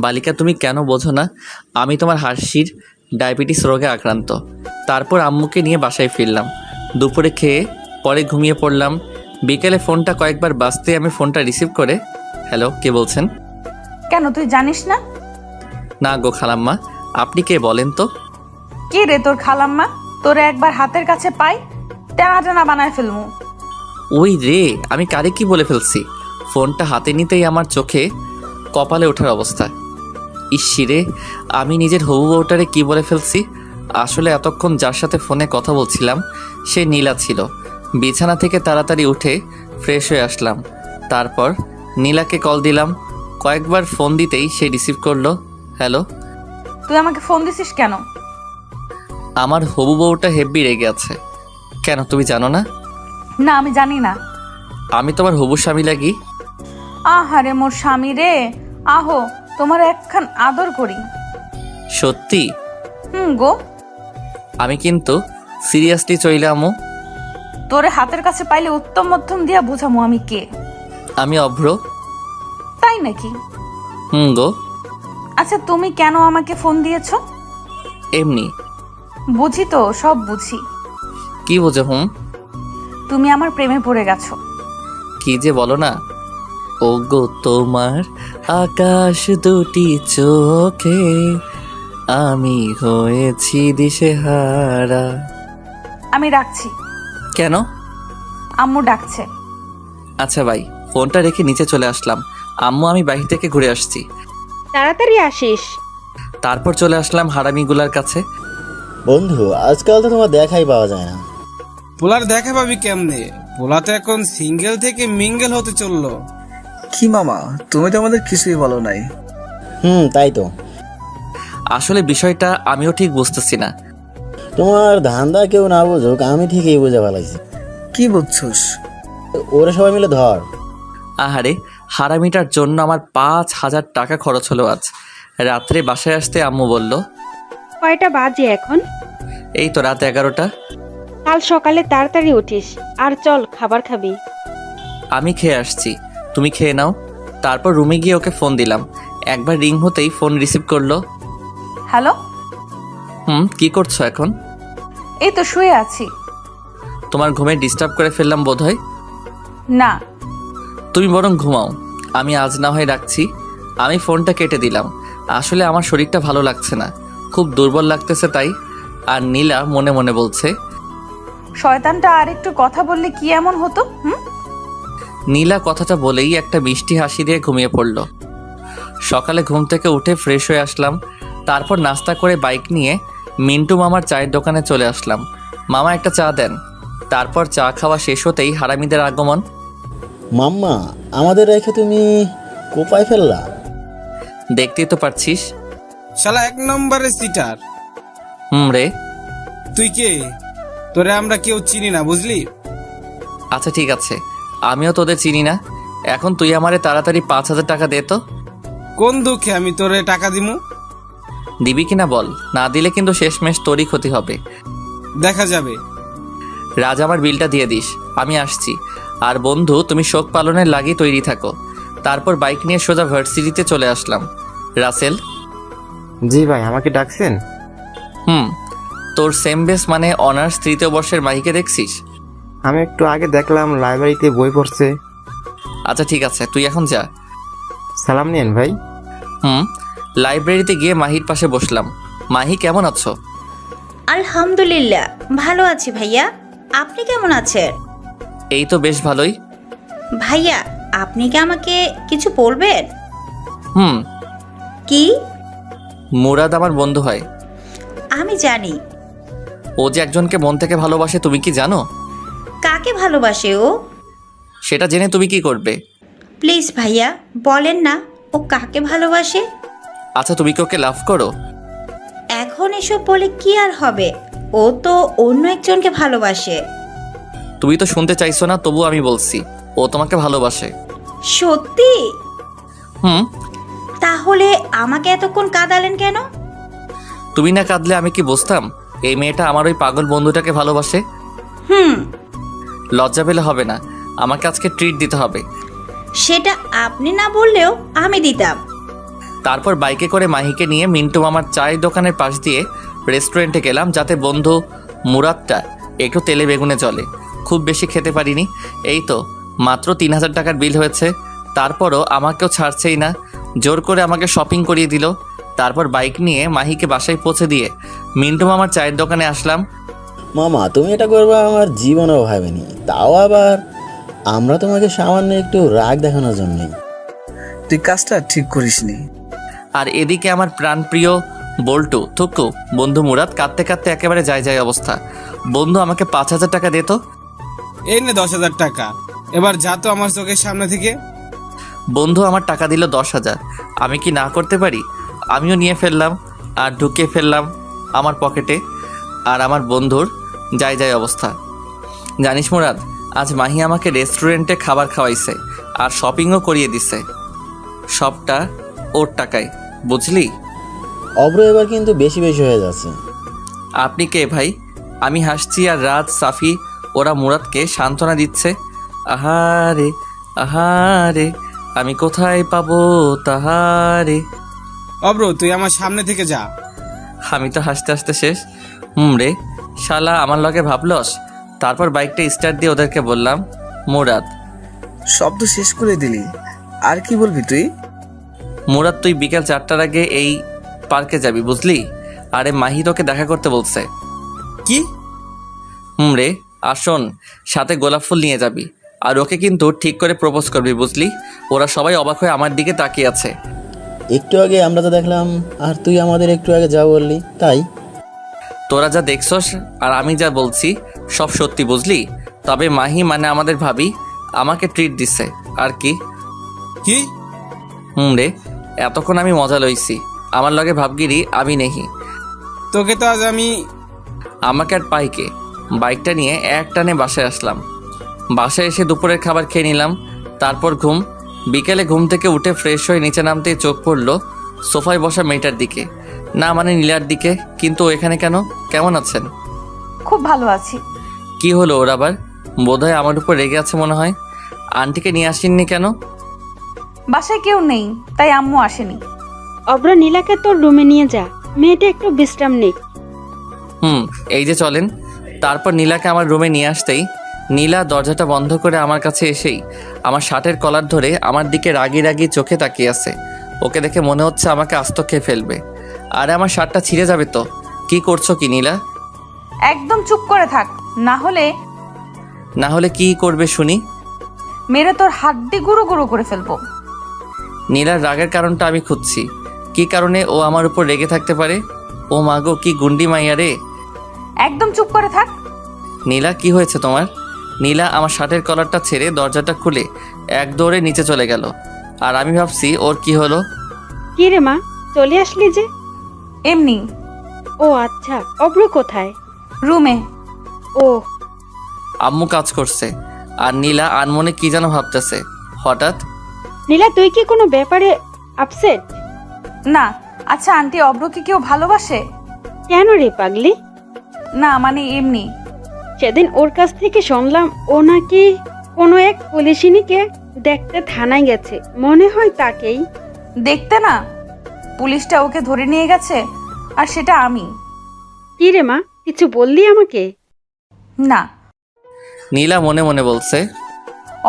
বালিকা, তুমি কেন বোঝো না, আমি তোমার হাসির ডায়াবেটিস রোগে আক্রান্ত। তারপর আম্মুকে নিয়ে বাসায় ফিরলাম। দুপুরে খেয়ে পরে ঘুমিয়ে পড়লাম। বিকেলে ফোনটা কয়েকবার বাজতে আমি ফোনটা রিসিভ করে, হ্যালো, কে বলছেন? কেন, তুই জানিস না? না গো খালাম্মা, আপনি কে বলেন তো? কে রে তোর খালাম্মা? তোরে একবার হাতের কাছে পাই, টানা টানা বানায় ফেলমু। ওই রে, আমি কারে কি বলে ফেলছি। ফোনটা হাতে নিতেই আমার চোখে কপালে ওঠার অবস্থা। ইসিরে, আমি নিজের হবু বউটারে কি বলে ফেলছি। আসলে এতক্ষণ যার সাথে ফোনে কথা বলছিলাম সে নীলা ছিল। বিছানা থেকে তাড়াতাড়ি উঠে ফ্রেশ হয়ে আসলাম। তারপর নীলাকে কল দিলাম। কয়েকবার ফোন দিতেই সে রিসিভ করলো। হ্যালো। তুই আমাকে ফোন দিছিস কেন? আমার হবু বউটা হেব্বি রেগে আছে। কেন, তুমি জানো না? না, আমি জানি না। আমি তোমার হবু স্বামী লাগি। আহারে মোর স্বামী রে, আহো তোমার একখান আদর করি। সত্যি? গো। আমি কিন্তু সিরিয়াসলি চইলে আমু। তোরে হাতের কাছে পাইলে উত্তম মধ্যম দিয়া বুঝামু আমি কে। আমি অভ্র। তাই নাকি? গো। আচ্ছা, তুমি কেন আমাকে ফোন দিয়েছো? এমনি। বুঝি তো, সব বুঝি। কি বোঝো? তুমি আমার প্রেমে পড়ে গেছো। কি যে বলো না। ও গো, তোমার আকাশ দুটি চোখে আমি হয়েছি দিশেহারা। আমি রাখছি। কেন? আম্মু ডাকছে। আচ্ছা ভাই, ফোনটা রেখে নিচে চলে আসলাম। আম্মু, আমি বাইরে থেকে ঘুরে আসছি। তাড়াতাড়ি আসিস। তারপর চলে আসলাম হারামিগুলার কাছে। বন্ধু, আজকাল তো তোমার দেখাই পাওয়া যায় না। পোলার দেখা পাবি কেমনে? পোলা তো এখন সিঙ্গেল থেকে মিঙ্গেল হতে চললো। কি মামা, তুমি তো আমাদের কিছুই বলো নাই। তাই তো। আসলে বিষয়টা আমিও ঠিক বুঝতেছি না। তোমার ধান্দা কেউ না বুঝুক, আমি ঠিকই বুঝে ফেলাইছি। কি বুঝছস? ওরা সবাই মিলে ধর। আহারে, হারামিটার জন্য আমার 5,000 টাকা খরচ হলো আজ। রাত্রে বাসায় আসতে আম্মু বলল, কয়টা বাজে এখন? এই তো রাত 11টা। কাল সকালে তাড়াতাড়ি উঠিস, আর চল খাবার খাবি। আমি খেয়ে আসছি, তুমি খেয়ে নাও। তারপর রুমে গিয়ে ওকে ফোন দিলাম। একবার রিং হতেই ফোন রিসিভ করলো। হ্যালো। কি করছো এখন? এই তো শুয়ে আছি। তোমার ঘুমে ডিস্টার্ব করে ফেললাম বোধহয়। না। তুমি বরং ঘুমাও, আমি আজ না হয় রাখছি। আমি ফোনটা কেটে দিলাম। আসলে আমার শরীরটা ভালো লাগছে না, খুব দুর্বল লাগতেছে তাই। আর নীলা মনে মনে বলছে, শয়তানটা আর একটু কথা বললে কি এমন হতো? নীলা কথাটা বলেই একটা মিষ্টি হাসি দিয়ে ঘুমিয়ে পড়ল। সকালে ঘুম থেকে উঠে ফ্রেশ হয়ে আসলাম। তারপর নাস্তা করে বাইক নিয়ে মিন্টু মামার চায়ের দোকানে চলে আসলাম। মামা একটা চা দেন। তারপর চা খাওয়া শেষ হতেই হারামিদের আগমন। মাম্মা, আমাদের রেখে তুমি কোপায় ফেললা? দেখতেই তো পারছিস। শালা 1 নম্বরের সিটার। রে। তুই কে? তোরে আমরা কেউ চিনি না, বুঝলি? আচ্ছা ঠিক আছে, আমিও তোদের চিনি না। এখন তুই আমারে তাড়াতাড়ি 5,000 টাকা দে তো। কোন দুঃখে আমি তোরে টাকা দিমু? দিবি কিনা বল, না দিলে কিন্তু শেষমেশ তোরই ক্ষতি হবে। দেখা যাবে। রাজ, আমার বিলটা দিয়ে দিস, আমি আসছি। আর বন্ধু, তুমি শোক পালনের লাগি তৈরি থাকো। তারপর বাইক নিয়ে সোজা ভার্সিটিতে চলে আসলাম। রাসেল। জি ভাই, আমাকে ডাকছেন? তোর সেম বেস মানে অনার্স 3য় বর্ষের মাহিকে দেখছিস? আমি একটু আগে দেখলাম লাইব্রেরিতে বই পড়ছে। আচ্ছা ঠিক আছে, তুই এখন যা। সালাম নিয়েন ভাই। লাইব্রেরিতে গিয়ে মাহির পাশে বসলাম। মাহি, কেমন আছো? আলহামদুলিল্লাহ ভালো আছি ভাইয়া, আপনি কেমন আছেন? এই তো বেশ ভালোই। ভাইয়া, আপনি কি আমাকে কিছু বলবেন? হুম। কি? মুরাদ আমার বন্ধু হয়। আমি জানি। ও যে একজনকে মন থেকে ভালোবাসে, তুমি কি জানো? কাকে ভালোবাসে ও? সেটা জেনে তুমি কি করবে? প্লিজ ভাইয়া বলেন না, ও কাকে ভালোবাসে? আচ্ছা, তুমি কি ওকে লাভ করো? এখন এসব বলে কি আর হবে, ও তো অন্য একজনকে ভালোবাসে। তুমি তো শুনতে চাইছো না, তবু আমি বলছি, ও তোমাকে ভালোবাসে। সত্যি? হুম। তাহলে আমাকে এতক্ষণ কাঁদালেন কেন? তুমি না কাঁদলে আমি কি বুঝতাম এই মেয়েটা আমার ওই পাগল বন্ধুটাকে ভালোবাসে? লজ্জা পেলে হবে না, আমাকে আজকে ট্রিট দিতে হবে। সেটা আপনি না বললেও আমি দিতাম। তারপর বাইকে করে মাহিকে নিয়ে মিন্টু মামার চায়ের দোকানের পাশ দিয়ে রেস্টুরেন্টে গেলাম, যাতে বন্ধু মুরাদটা একটু তেলে বেগুনে চলে। খুব বেশি খেতে পারিনি। এই তো মাত্র 3,000 টাকার বিল হয়েছে। তারপরও আমাকেও ছাড়ছেই না, জোর করে আমাকে শপিং করিয়ে দিল। তারপর বাইক নিয়ে মাহিকে বাসায় পৌঁছে দিয়ে মিন্টু মামার চায়ের দোকানে আসলাম। মামা, তুমি এটা করবে আমার জীবনেও ভাবেনি, তাও আবার আমরা তোমাকে সামান্য একটু রাগ দেখানোর জন্যই। তুই কাজটা ঠিক করিসনি। আর এদিকে আমার প্রাণপ্রিয় বল্টু থুকু বন্ধু মুরাদ কাঁদতে কাঁদতে একেবারে যায় অবস্থা। বন্ধু, আমাকে 5,000 টাকা দে তো। এই নে 10,000 টাকা, এবার যা তো আমার চোখের সামনে থেকে। বন্ধু আমার টাকা দিল 10,000। আমি কি না করতে পারি? আমিও নিয়ে ফেললাম আর ঢুকিয়ে ফেললাম আমার পকেটে। আর আমার বন্ধুর যায় অবস্থা। জানিস মুরাদ, আজ মাহি আমাকে রেস্টুরেন্টে খাবার খাওয়াইছে আর শপিংও করিয়ে দিছে। সবটা ওর টাকায়, বুঝলি? অব্র এবার কিন্তু বেশি বেশি হয়ে যাচ্ছে। আপনি কে ভাই? আমি হাসছি আর রাজ, সাফি ওরা মুরাদকে সান্ত্বনা দিচ্ছে। আহারে আহারে, আমি কোথায় পাবো তাহারে। অব্র, তুই আমার সামনে থেকে যা। আমি তো হাসতে হাসতে শেষ। রে, শালা আমার লগে ভাবলস। তারপর বাইকটা স্টার্ট দিয়ে ওদেরকে বললাম, মুরাদ। শব্দ শেষ করে দিলি, আর কি বলবি তুই? মুরাদ, তুই বিকেল 4টার আগে এই পার্কে যাবি, বুঝলি? আরে মাহি তোকে দেখা করতে বলছে। কি? রে, আর শোন, সাথে গোলাপ ফুল নিয়ে যাবি। আর ওকে কিন্তু ঠিক করে প্রপোজ করবি, বুঝলি? ওরা সবাই অবাক হয়ে আমার দিকে তাকিয়ে আছে। একটু আগে আমরা তো দেখলাম, আর তুই আমাদের একটু আগে যা বললি তাই। তোরা যা দেখছস আর আমি যা বলছি সব সত্যি, বুঝলি? তবে মাহি মানে আমাদের ভাবি আমাকে ট্রিট দিছে। আর কি? কি? রে, এতক্ষণ আমি মজা লইছি। আমার লগে ভাবগিরি আমি নেহি। তোকে তো আজ আমি। আমাকে আর পাইকে। বাইকটা নিয়ে এক টানে বাসায় আসলাম। বাসায় এসে দুপুরের খাবার খেয়ে নিলাম। তারপর ঘুম। বিকেলে ঘুম থেকে উঠে ফ্রেশ হয়ে নিচে নামতেই চোখ পড়ল সোফায় বসা মেয়েটার দিকে, না মানে নীলার দিকে। কিন্তু ও এখানে কেন? কেমন আছেন? খুব ভালো আছি। কি হলো ওর আবার? বোধহয় আমার উপর রেগে আছে মনে হয়। আন্টিকে নিয়ে আসেননি কেন? বাসায় কেউ নেই, তাই আম্মু আসেনি। অব্র, নীলাকে তোর রুমে নিয়ে যা, মেয়েটা একটু বিশ্রাম নিক। এই যে চলেন। তারপর নীলাকে আমার রুমে নিয়ে আসতেই নীলা দরজাটা বন্ধ করে আমার কাছে এসেই আমার শার্টের কলার ধরে আমার দিকে রাগি রাগি চোখে তাকিয়ে আছে। ওকে দেখে মনে হচ্ছে আমাকে আস্ত খেয়ে ফেলবে। আরে আমার শার্টটা ছিঁড়ে যাবে তো। কি করছো কি নীলা? একদম চুপ করে থাক, না হলে কি করবে শুনি? মেরে তোর হাড্ডি গুঁড়ো গুঁড়ো করে ফেলবো। নীলার রাগের কারণটা আমি খুঁজছি। কী কারণে ও আমার উপর রেগে থাকতে পারে? ও মাগো, কি গুন্ডি মাইয়া রে। একদম চুপ করে থাক। নীলা, কি হয়েছে তোমার? নীলা আমার শার্টের কলারটা ছেড়ে দরজাটা খুলে এক দৌড়ে নিচে চলে গেল। আর আমি ভাবছি ওর কি হলো। কি রে মা, চলে আসলি যে? এমনি। ও আচ্ছা, অব্র কোথায়? রুমে। ও, আম্মু কাজ করছে আর নীলা আনমনে কি যেন ভাবতেছে। হঠাৎ নীলা, তুই কি কোনো ব্যাপারে আপসেট? না। আচ্ছা আন্টি, অব্রকে কেউ ভালোবাসে? কেন রে পাগলি? না মানে এমনি। সেদিন ওর কাছ থেকে শুনলাম ও নাকি কোনো এক পুলিশিনীকে দেখতে থানায় গেছে, মনে হয় তাকেই। দেখতে না, পুলিশটা ওকে ধরে নিয়ে গেছে, আর সেটা আমি। কি রে মা, কিছু বললি আমাকে? না। নীলা মনে মনে বলছে,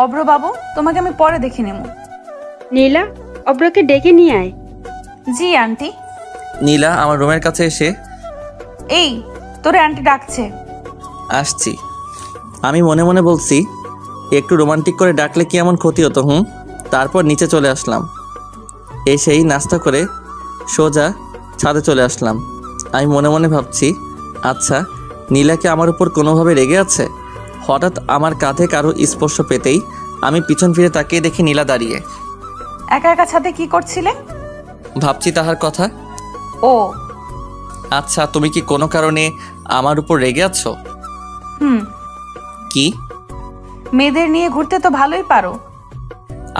অব্র বাবু, তোমাকে আমি পরে দেখে নেব। নীলা, অব্রকে ডেকে নিয়ে আয়। জি আন্টি। নীলা আমার রুমের কাছে এসে, এই তোরে আন্টি ডাকছে। আসছি। আমি মনে মনে বলছি, একটু রোমান্টিক করে ডাকলে কি এমন ক্ষতি হতো? তারপর নিচে চলে আসলাম। এসেই নাস্তা করে সোজা ছাদে চলে আসলাম। আমি মনে মনে ভাবছি, আচ্ছা নীলা কি আমার উপর কোনোভাবে রেগে আছে? হঠাৎ আমার কাঁধে কারো স্পর্শ পেতেই আমি পিছন ফিরে তাকিয়ে দেখি নীলা দাঁড়িয়ে। একা একা ছাদে কি করছিলে? ভাবছি তাহার কথা। ও আচ্ছা, তুমি কি কোনো কারণে আমার উপর রেগে আছো? হুম। কি? মেয়েদের নিয়ে ঘুরতে তো ভালোই পারো।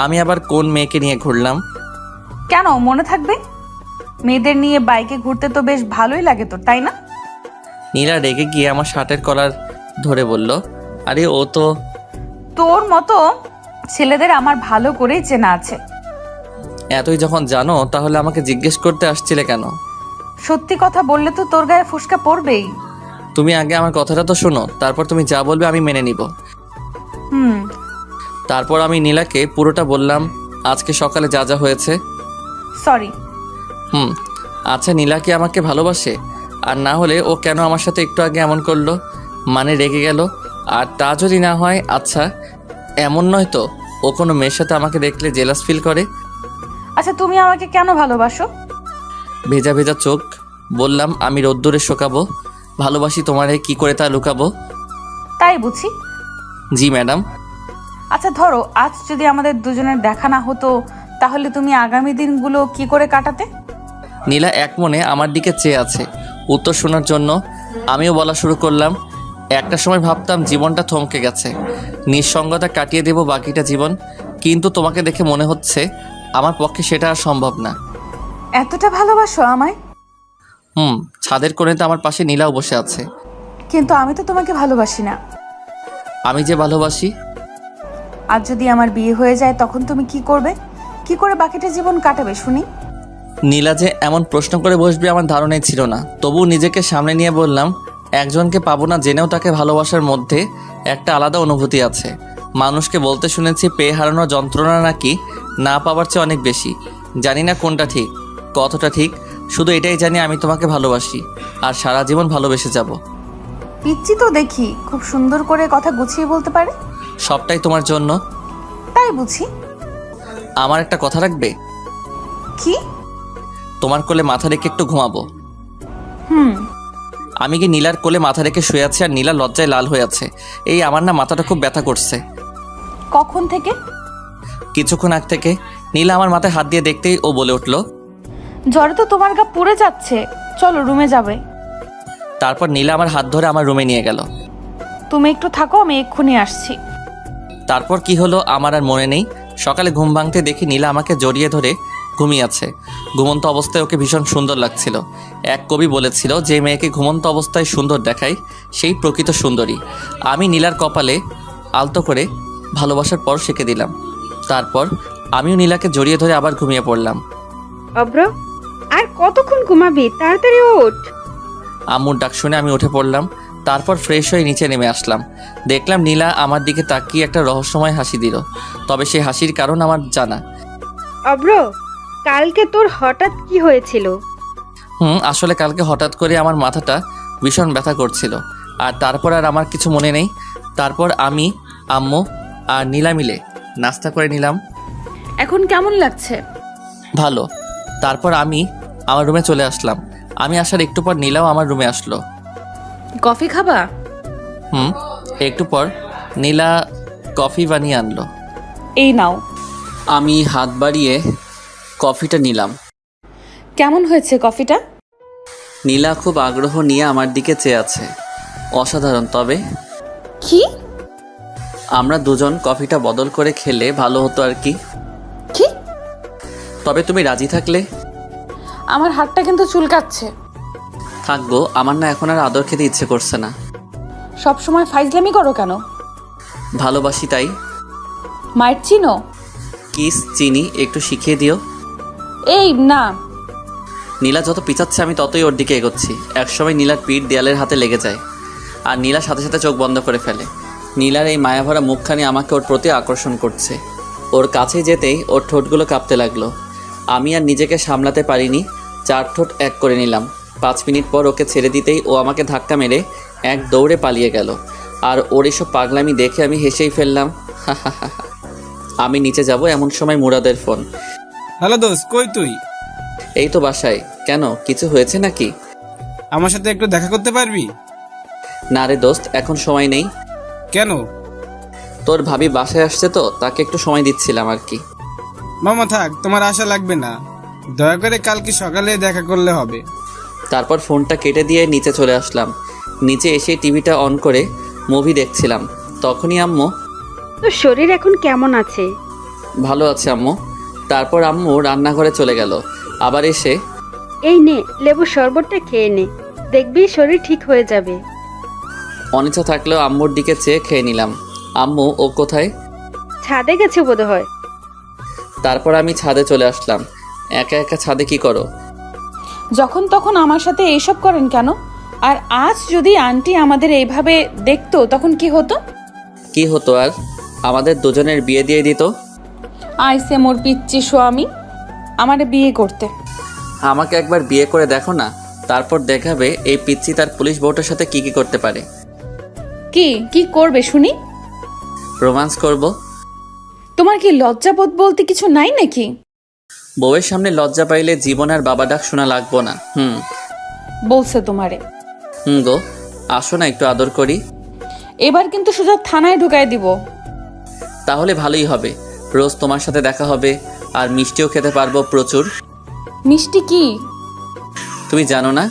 আমি আবার কোন মেয়েকে নিয়ে ঘুরলাম? কেন মনে থাকবে? মেয়েদের নিয়ে বাইকে ঘুরতে তো বেশ ভালোই লাগে তোর, তাই না? নীলা রেগে গিয়ে আমার শার্টের কলার ধরে বলল, আরে ও তো। তোর মতো ছেলেদের আমার ভালো করেই চেনা আছে। এতই যখন জানো তাহলে আমাকে জিজ্ঞেস করতে আসছিলে কেন? সত্যি কথা বললে তো তোর গায়ে ফুসকা পড়বেই। তুমি আগে আমার কথাটা তো শোনো, তারপর তুমি যা বলবে আমি মেনে নিব। হুম। তারপর আমি নীলাকে পুরোটা বললাম, আজকে সকালে যা যা হয়েছে। সরি। আচ্ছা, নীলা কি আমাকে ভালোবাসে? আর না হলে ও কেন আমার সাথে একটু আগে এমন করলো, মানে রেগে গেল? আর তা যদি না হয়, আচ্ছা এমন নয় তো ও কোনো মেয়ের সাথে আমাকে দেখলে জেলাস ফিল করে? আচ্ছা তুমি আমাকে কেন ভালোবাসো? ভেজা ভেজা চোখ বললাম, আমি রোদ্দুরে শোকাবো। ভালোবাসি তোমারে, কি করে তা লুকাবো? তাই বুঝি। জি ম্যাডাম। আচ্ছা ধরো আজ যদি আমাদের দুজনের দেখা না হতো, তাহলে তুমি আগামী দিনগুলো কি করে কাটাতে? নীলা এক মনে আমার দিকে চেয়ে আছে উত্তর শোনার জন্য। আমিও বলা শুরু করলাম, একটা সময় ভাবতাম জীবনটা থমকে গেছে, নিঃসঙ্গতা কাটিয়ে দেব বাকিটা জীবন, কিন্তু তোমাকে দেখে মনে হচ্ছে আমার পক্ষে সেটা আর সম্ভব না। এতটা ভালোবাসো আমায়? ছাদের কোণেতে আমার পাশে নীলাও বসে আছে। কিন্তু আমি তো তোমাকে ভালোবাসি না। আমি যে ভালোবাসি। আজ যদি আমার বিয়ে হয়ে যায় তখন তুমি কি করবে? কি করে বাকিটা জীবন কাটাবে শুনি? নীলা যে এমন প্রশ্ন করে বসবে আমার ধারণাই ছিল না, তবু নিজেকে সামনে নিয়ে বললাম, একজনকে পাবো না জেনেও তাকে ভালোবাসার মধ্যে একটা আলাদা অনুভূতি আছে। মানুষকে বলতে শুনেছি পেয়ে হারানোর যন্ত্রণা নাকি না পাওয়ার চেয়ে অনেক বেশি। জানি না কোনটা ঠিক, কতটা ঠিক, শুধু এটাই জানি আমি তোমাকে ভালোবাসি আর সারা জীবন ভালোবেসে যাব। পিচ্চি তো দেখি, খুব সুন্দর করে কথা গুছিয়ে বলতে পারে। সবটাই তোমার জন্য। তাই বুঝি। আমার একটা কথা রাখবে? কি? তোমার কোলে মাথা রেখে একটু ঘুমাবো। হুম। আমি কি নীলার কোলে মাথা রেখে শুয়ে আছি আর নীলা লজ্জায় লাল হয়ে আছে। এই আমার না মাথাটা খুব ব্যথা করছে। কখন থেকে? কিছুক্ষণ আগ থেকে। নীলা আমার মাথায় হাত দিয়ে দেখতেই ও বলে উঠল, জ্বরে তো তোমার গা পুড়ে যাচ্ছে, চলো রুমে যাবে। তারপর নীলা আমার হাত ধরে আমার রুমে নিয়ে গেল। তুমি একটু থাকো, আমি এক্ষুনি আসছি। তারপর কি হলো আমার আর মনে নেই। সকালে ঘুম ভাঙতে দেখি নীলা আমাকে জড়িয়ে ধরে ঘুমিয়ে আছে। ঘুমন্ত অবস্থায় ওকে ভীষণ সুন্দর লাগছিল। এক কবি বলেছিল, যে মেয়েকে ঘুমন্ত অবস্থায় সুন্দর দেখায় সেই প্রকৃত সুন্দরী। আমি নীলার কপালে আলতো করে ভালোবাসার পর শিখে দিলাম। তারপর আমিও নীলাকে জড়িয়ে ধরে আবার ঘুমিয়ে পড়লাম। অব্র, আর কতক্ষণ ঘুমাবি? তাড়াতাড়ি ওঠ। আম্মুর ডাক শুনে আমি উঠে পড়লাম। তারপর ফ্রেশ হয়ে নিচে নেমে আসলাম। দেখলাম নীলা আমার দিকে তাকিয়ে একটা রহস্যময় হাসি দিল। তবে সেই হাসির কারণ আমার জানা। অব্র, কালকে তোর হঠাৎ কি হয়েছিল? আসলে কালকে হঠাৎ করে আমার মাথাটা ভীষণ ব্যথা করছিল, আর তারপর আর আমার কিছু মনে নেই। তারপর আমি, আম্মু আর নীলা মিলে নাস্তা করে নিলাম। এখন কেমন লাগছে? ভালো। তারপর আমি আমার রুমে চলে আসলাম। আমি আসার একটু পর নীলাও আমার রুমে আসলো। কফি খাবা? একটু পর নীলা কফি বানিয়ে আনলো। এই নাও। আমি হাত বাড়িয়ে কফিটা নিলাম। কেমন হয়েছে কফিটা? নীলা খুব আগ্রহ নিয়ে আমার দিকে চেয়ে আছে। অসাধারণ। তবে কি? আমরা দুজন কফিটা বদল করে খেলে ভালো হতো আর কি। কি? তবে তুমি রাজি থাকলে। আমার হাতটা কিন্তু চুলকাচ্ছে। থাকবো, আমার না এখন আর আদর খেতে ইচ্ছে করছে না। সব সময় ফাইজলামি করো কেন? ভালোবাসি তাই। মায়ের চিনো? কিস চিনি, একটু শিখিয়ে দিও। এই না। নীলা যত পিছাচ্ছে আমি ততই ওর দিকে এগোচ্ছি। একসময় নীলার পিঠ দেয়ালের হাতে লেগে যায় আর নীলা সাথে সাথে চোখ বন্ধ করে ফেলে। নীলার এই মায়াভরা মুখখানি আমাকে ওর প্রতি আকর্ষণ করছে। ওর কাছে যেতেই ওর ঠোঁটগুলো কাঁপতে লাগলো। আমি আর নিজেকে সামলাতে পারিনি, 4 ঠোঁট এক করে নিলাম। 5 মিনিট পর ওকে ছেড়ে দিতেই ও আমাকে ধাক্কা মেরে এক দৌড়ে পালিয়ে গেল। আর ওর এসব পাগলামি দেখে আমি হেসেই ফেললাম। আমি নিচে যাব এমন সময় মুরাদের ফোন। হ্যালো দোস্ত, কই তুই? এই তো বাসায়। কেন, কিছু হয়েছে নাকি? আমার সাথে একটু দেখা করতে পারবি? না রে দোস্ত, এখন সময় নেই। কেন? তোর ভাবি বাসায় আসছে তো, তাকে একটু সময় দিচ্ছিলাম আর কি। মামা থাক, তোমার আশা লাগবে না। দয়া করে কালকে সকালে দেখা করলে হবে। তারপর ফোনটা কেটে দিয়ে নিচে চলে আসলাম। নিচে এসে টিভিটা অন করে মুভি দেখছিলাম। তখনই আম্মু। তোর শরীর এখন কেমন আছে? ভালো আছে আম্মু। তারপর আম্মু রান্নাঘরে চলে গেল। আবার এসে, এই নে লেবু শরবতটা খেয়ে নে, দেখবি শরীর ঠিক হয়ে যাবে। অনিচ্ছা থাকলেও আম্মুর দিকে চেয়ে খেয়ে নিলাম। আম্মু ও কোথায়? ছাদে গেছে বোধহয়। তারপর আমি ছাদে চলে আসলাম। একা একা ছাদে কি করো? যখন তখন আমার সাথে এইসব করেন কেন? আর আজ যদি আন্টি আমাদের এইভাবে দেখতো তখন কি হতো? কি হতো আর? আমাদের দুজনের বিয়ে দিয়ে দিত। আইসে মোর পিচ্চি স্বামী আমারে বিয়ে করতে। আমাকে একবার বিয়ে করে দেখো না, তারপর দেখাবে এই পিচ্চি তার পুলিশ বউটার সাথে কি কি করতে পারে। কি কি করবে শুনি? রোমান্স করব। তোমার কি লজ্জাবোধ বলতে কিছু নাই নাকি? বউয়ের সামনে লজ্জা পাইলে জীবন আর বাবা ডাক শোনা লাগবো না। বলছে তোমারে। গো, আসো না একটু আদর করি। এবার কিন্তু সোজা থানায় ঢুকায় দিব। তাহলে ভালোই হবে, রোজ তোমার সাথে দেখা হবে আর মিষ্টিও খেতে পারবো প্রচুর। মিষ্টি কি? তুমি জানো না?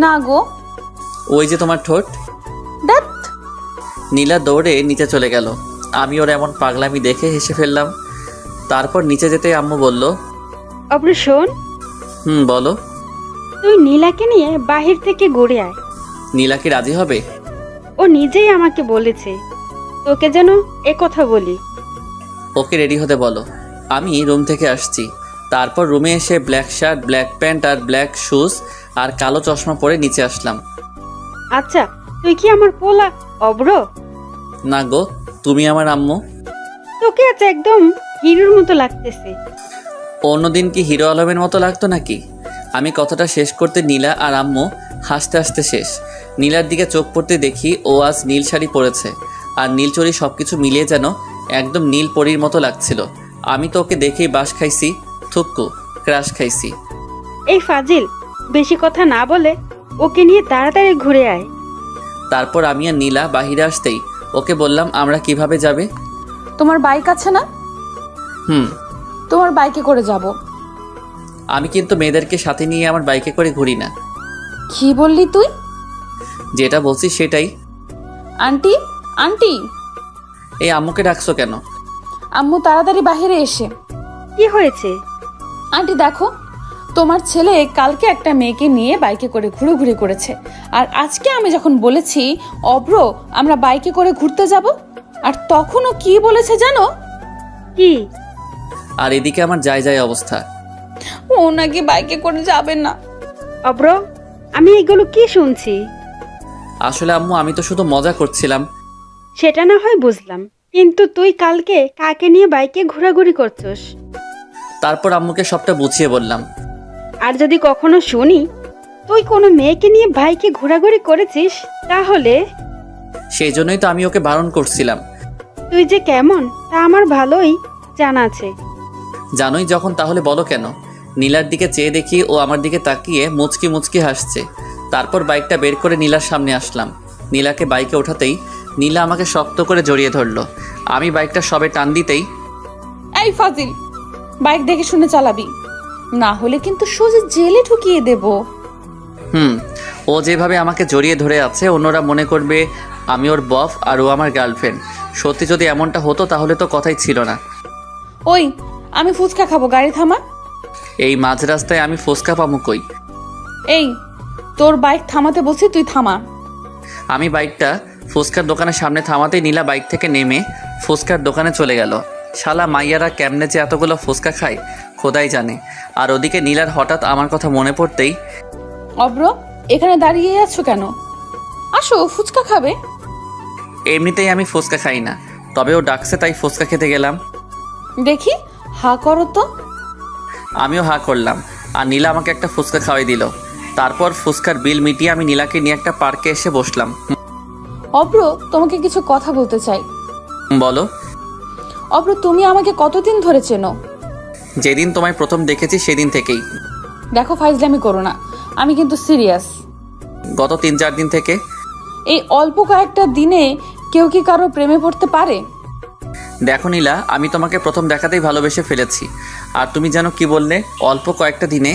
না গো। ওই যে তোমার ঠোঁট। দ্যাট। নীলা দৌড়ে নিচে চলে গেল। আমি ওর এমন পাগলামি দেখে হেসে ফেললাম। তারপর নিচে যেতে আম্মু বলল, অব্র শোন, বলো। তুই নীলাকে নিয়ে বাহির থেকে ঘুরে আয়। নীলা কি রাজি হবে? ও নিজেই আমাকে বলেছে তোকে যেন এ কথা বলি। ওকে রেডি হতে বলো। আমি রুম থেকে আসছি। তারপর রুমে এসে ব্ল্যাক শার্ট, ব্ল্যাক প্যান্ট আর ব্ল্যাক শুজ আর কালো চশমা পরে নিচে আসলাম। আচ্ছা, তুই কি আমার পোলা অব্র? না গো, তুমি আমার আম্মু। তোকে আজ একদম হিরোর মতো লাগতেছে। অন্যদিন কি হিরো আলমের মতো লাগতো নাকি? আমি কথাটা শেষ করতে নীলা আর আম্মু হাসতে হাসতে শেষ। নীলার দিকে চোখ পড়তে দেখি ও আজ নীল শাড়ি পরেছে আর নীল চড়ি, সব কিছু মিলিয়ে যেন একদম নীল পরীর মতো লাগছিল। আমি তো ওকে দেখেই বাস খাইছি, থুক্কু ক্রাশ খাইছি। এই ফাজিল, বেশি কথা না বলে ওকে নিয়ে তাড়াতাড়ি ঘুরে আয়। তারপর আমি আর নীলা বাহিরে আসতেই ওকে বললাম, আমরা কিভাবে যাবে? তোমার বাইক আছে না? তোমার বাইকে করে যাব। আমি কিন্তু মেয়েদেরকে সাথে নিয়ে আমার বাইকে করে ঘুরি না। কি বললি তুই? যেটা বলছি সেটাই। Aunty, aunty. এই আম্মুকে ডাকছো কেন? আম্মু তাড়াতাড়ি বাইরে এসে। কি হয়েছে? আন্টি দেখো, তোমার ছেলে কালকে একটা মেয়েকে নিয়ে বাইকে করে ঘুরোঘুরি করেছে। আর আজকে আমি যখন বলেছি অব্র আমরা বাইকে করে ঘুরতে যাব, আর তখনও কি বলেছে জানো? কি? আর এদিকে আমার যায় অবস্থা। ও নাকি বাইকে করে যাবে না। অব্র, আমি এগুলো কি শুনছি? আসলে আম্মু, আমি তো শুধু মজা করছিলাম। সেটা না হয় বুঝলাম, কিন্তু তুই কালকে কাকে নিয়ে বাইকে ঘোরাঘুরি করছস? তারপর আম্মুকে সবটা বুঝিয়ে বললাম। আর যদি কখনো শুনি তুই কোনো মেয়েকে নিয়ে বাইকে ঘোরাঘুরি করেছিস, তাহলে? সেই জন্যই তো আমি ওকে বারণ করছিলাম। তুই যে কেমন তা আমার ভালোই জানা আছে। জানোই যখন, তাহলে বলো কেন? নীলার দিকে চেয়ে দেখি ও আমার দিকে তাকিয়ে মুচকি মুচকি হাসছে। তারপর বাইকটা বের করে নীলার সামনে আসলাম। নীলাকে বাইকে ওঠাতেই নীলা আমাকে শক্ত করে জড়িয়ে ধরলো। আমি বাইকটা সবে টান দিতেই, এই ফাজিল, বাইক দেখে শুনে চালাবি, না হলে কিন্তু সোজা জেলে ঢুকিয়ে দেব। ও যেভাবে আমাকে জড়িয়ে ধরে আছে অন্যরা মনে করবে আমি ওর বফ আর ও আমার গার্লফ্রেন্ড। সত্যি যদি এমনটা হতো তাহলে তো কথাই ছিল না। ওই, আমি ফুচকা খাবো, গাড়ি থামা। এই মাঝ রাস্তায় আমি ফোসকা পামু কই? এই, তোর বাইক থামাতে বলছি, তুই থামা। আমি বাইকটা ফুচকার দোকানের সামনে থামাতেই নীলা বাইক থেকে নেমে ফুচকার দোকানে চলে গেল। শালা মাইয়ারা কেমনে যে এতগুলো ফুচকা খায় খোদাই জানে। আর ওদিকে নীলার হঠাৎ আমার কথা মনে পড়তেই, অব্র, এখানে দাঁড়িয়ে আছো কেন? আসো, ফুচকা খাবে। এমনিতেই আমি ফুচকা খাই না, তবে ও ডাকছে তাই ফুচকা খেতে গেলাম। দেখি, হা করো তো। আমিও হা করলাম আর নীলা আমাকে একটা ফুচকা খাওয়াই দিল। তারপর ফুচকার বিল মিটিয়ে আমি নীলাকে নিয়ে একটা পার্কে এসে বসলাম। অব্র, তোমাকে কিছু কথা বলতে চাই। বলো। অব্র, তুমি আমাকে কতদিন ধরে চেনো? যেদিন তোমায় প্রথম দেখেছি সেদিন থেকেই। দেখো, ফাইজলামি করো না, আমি কিন্তু সিরিয়াস। গত 3-4 দিন থেকে। এই অল্প কয়েকটা দিনে কেউ কি কারো প্রেমে পড়তে পারে? দেখো নীলা, আমি তোমাকে প্রথম দেখাতেই ভালোবেসে ফেলেছি। আর তুমি জানো কি বললে, অল্প কয়েকটা দিনে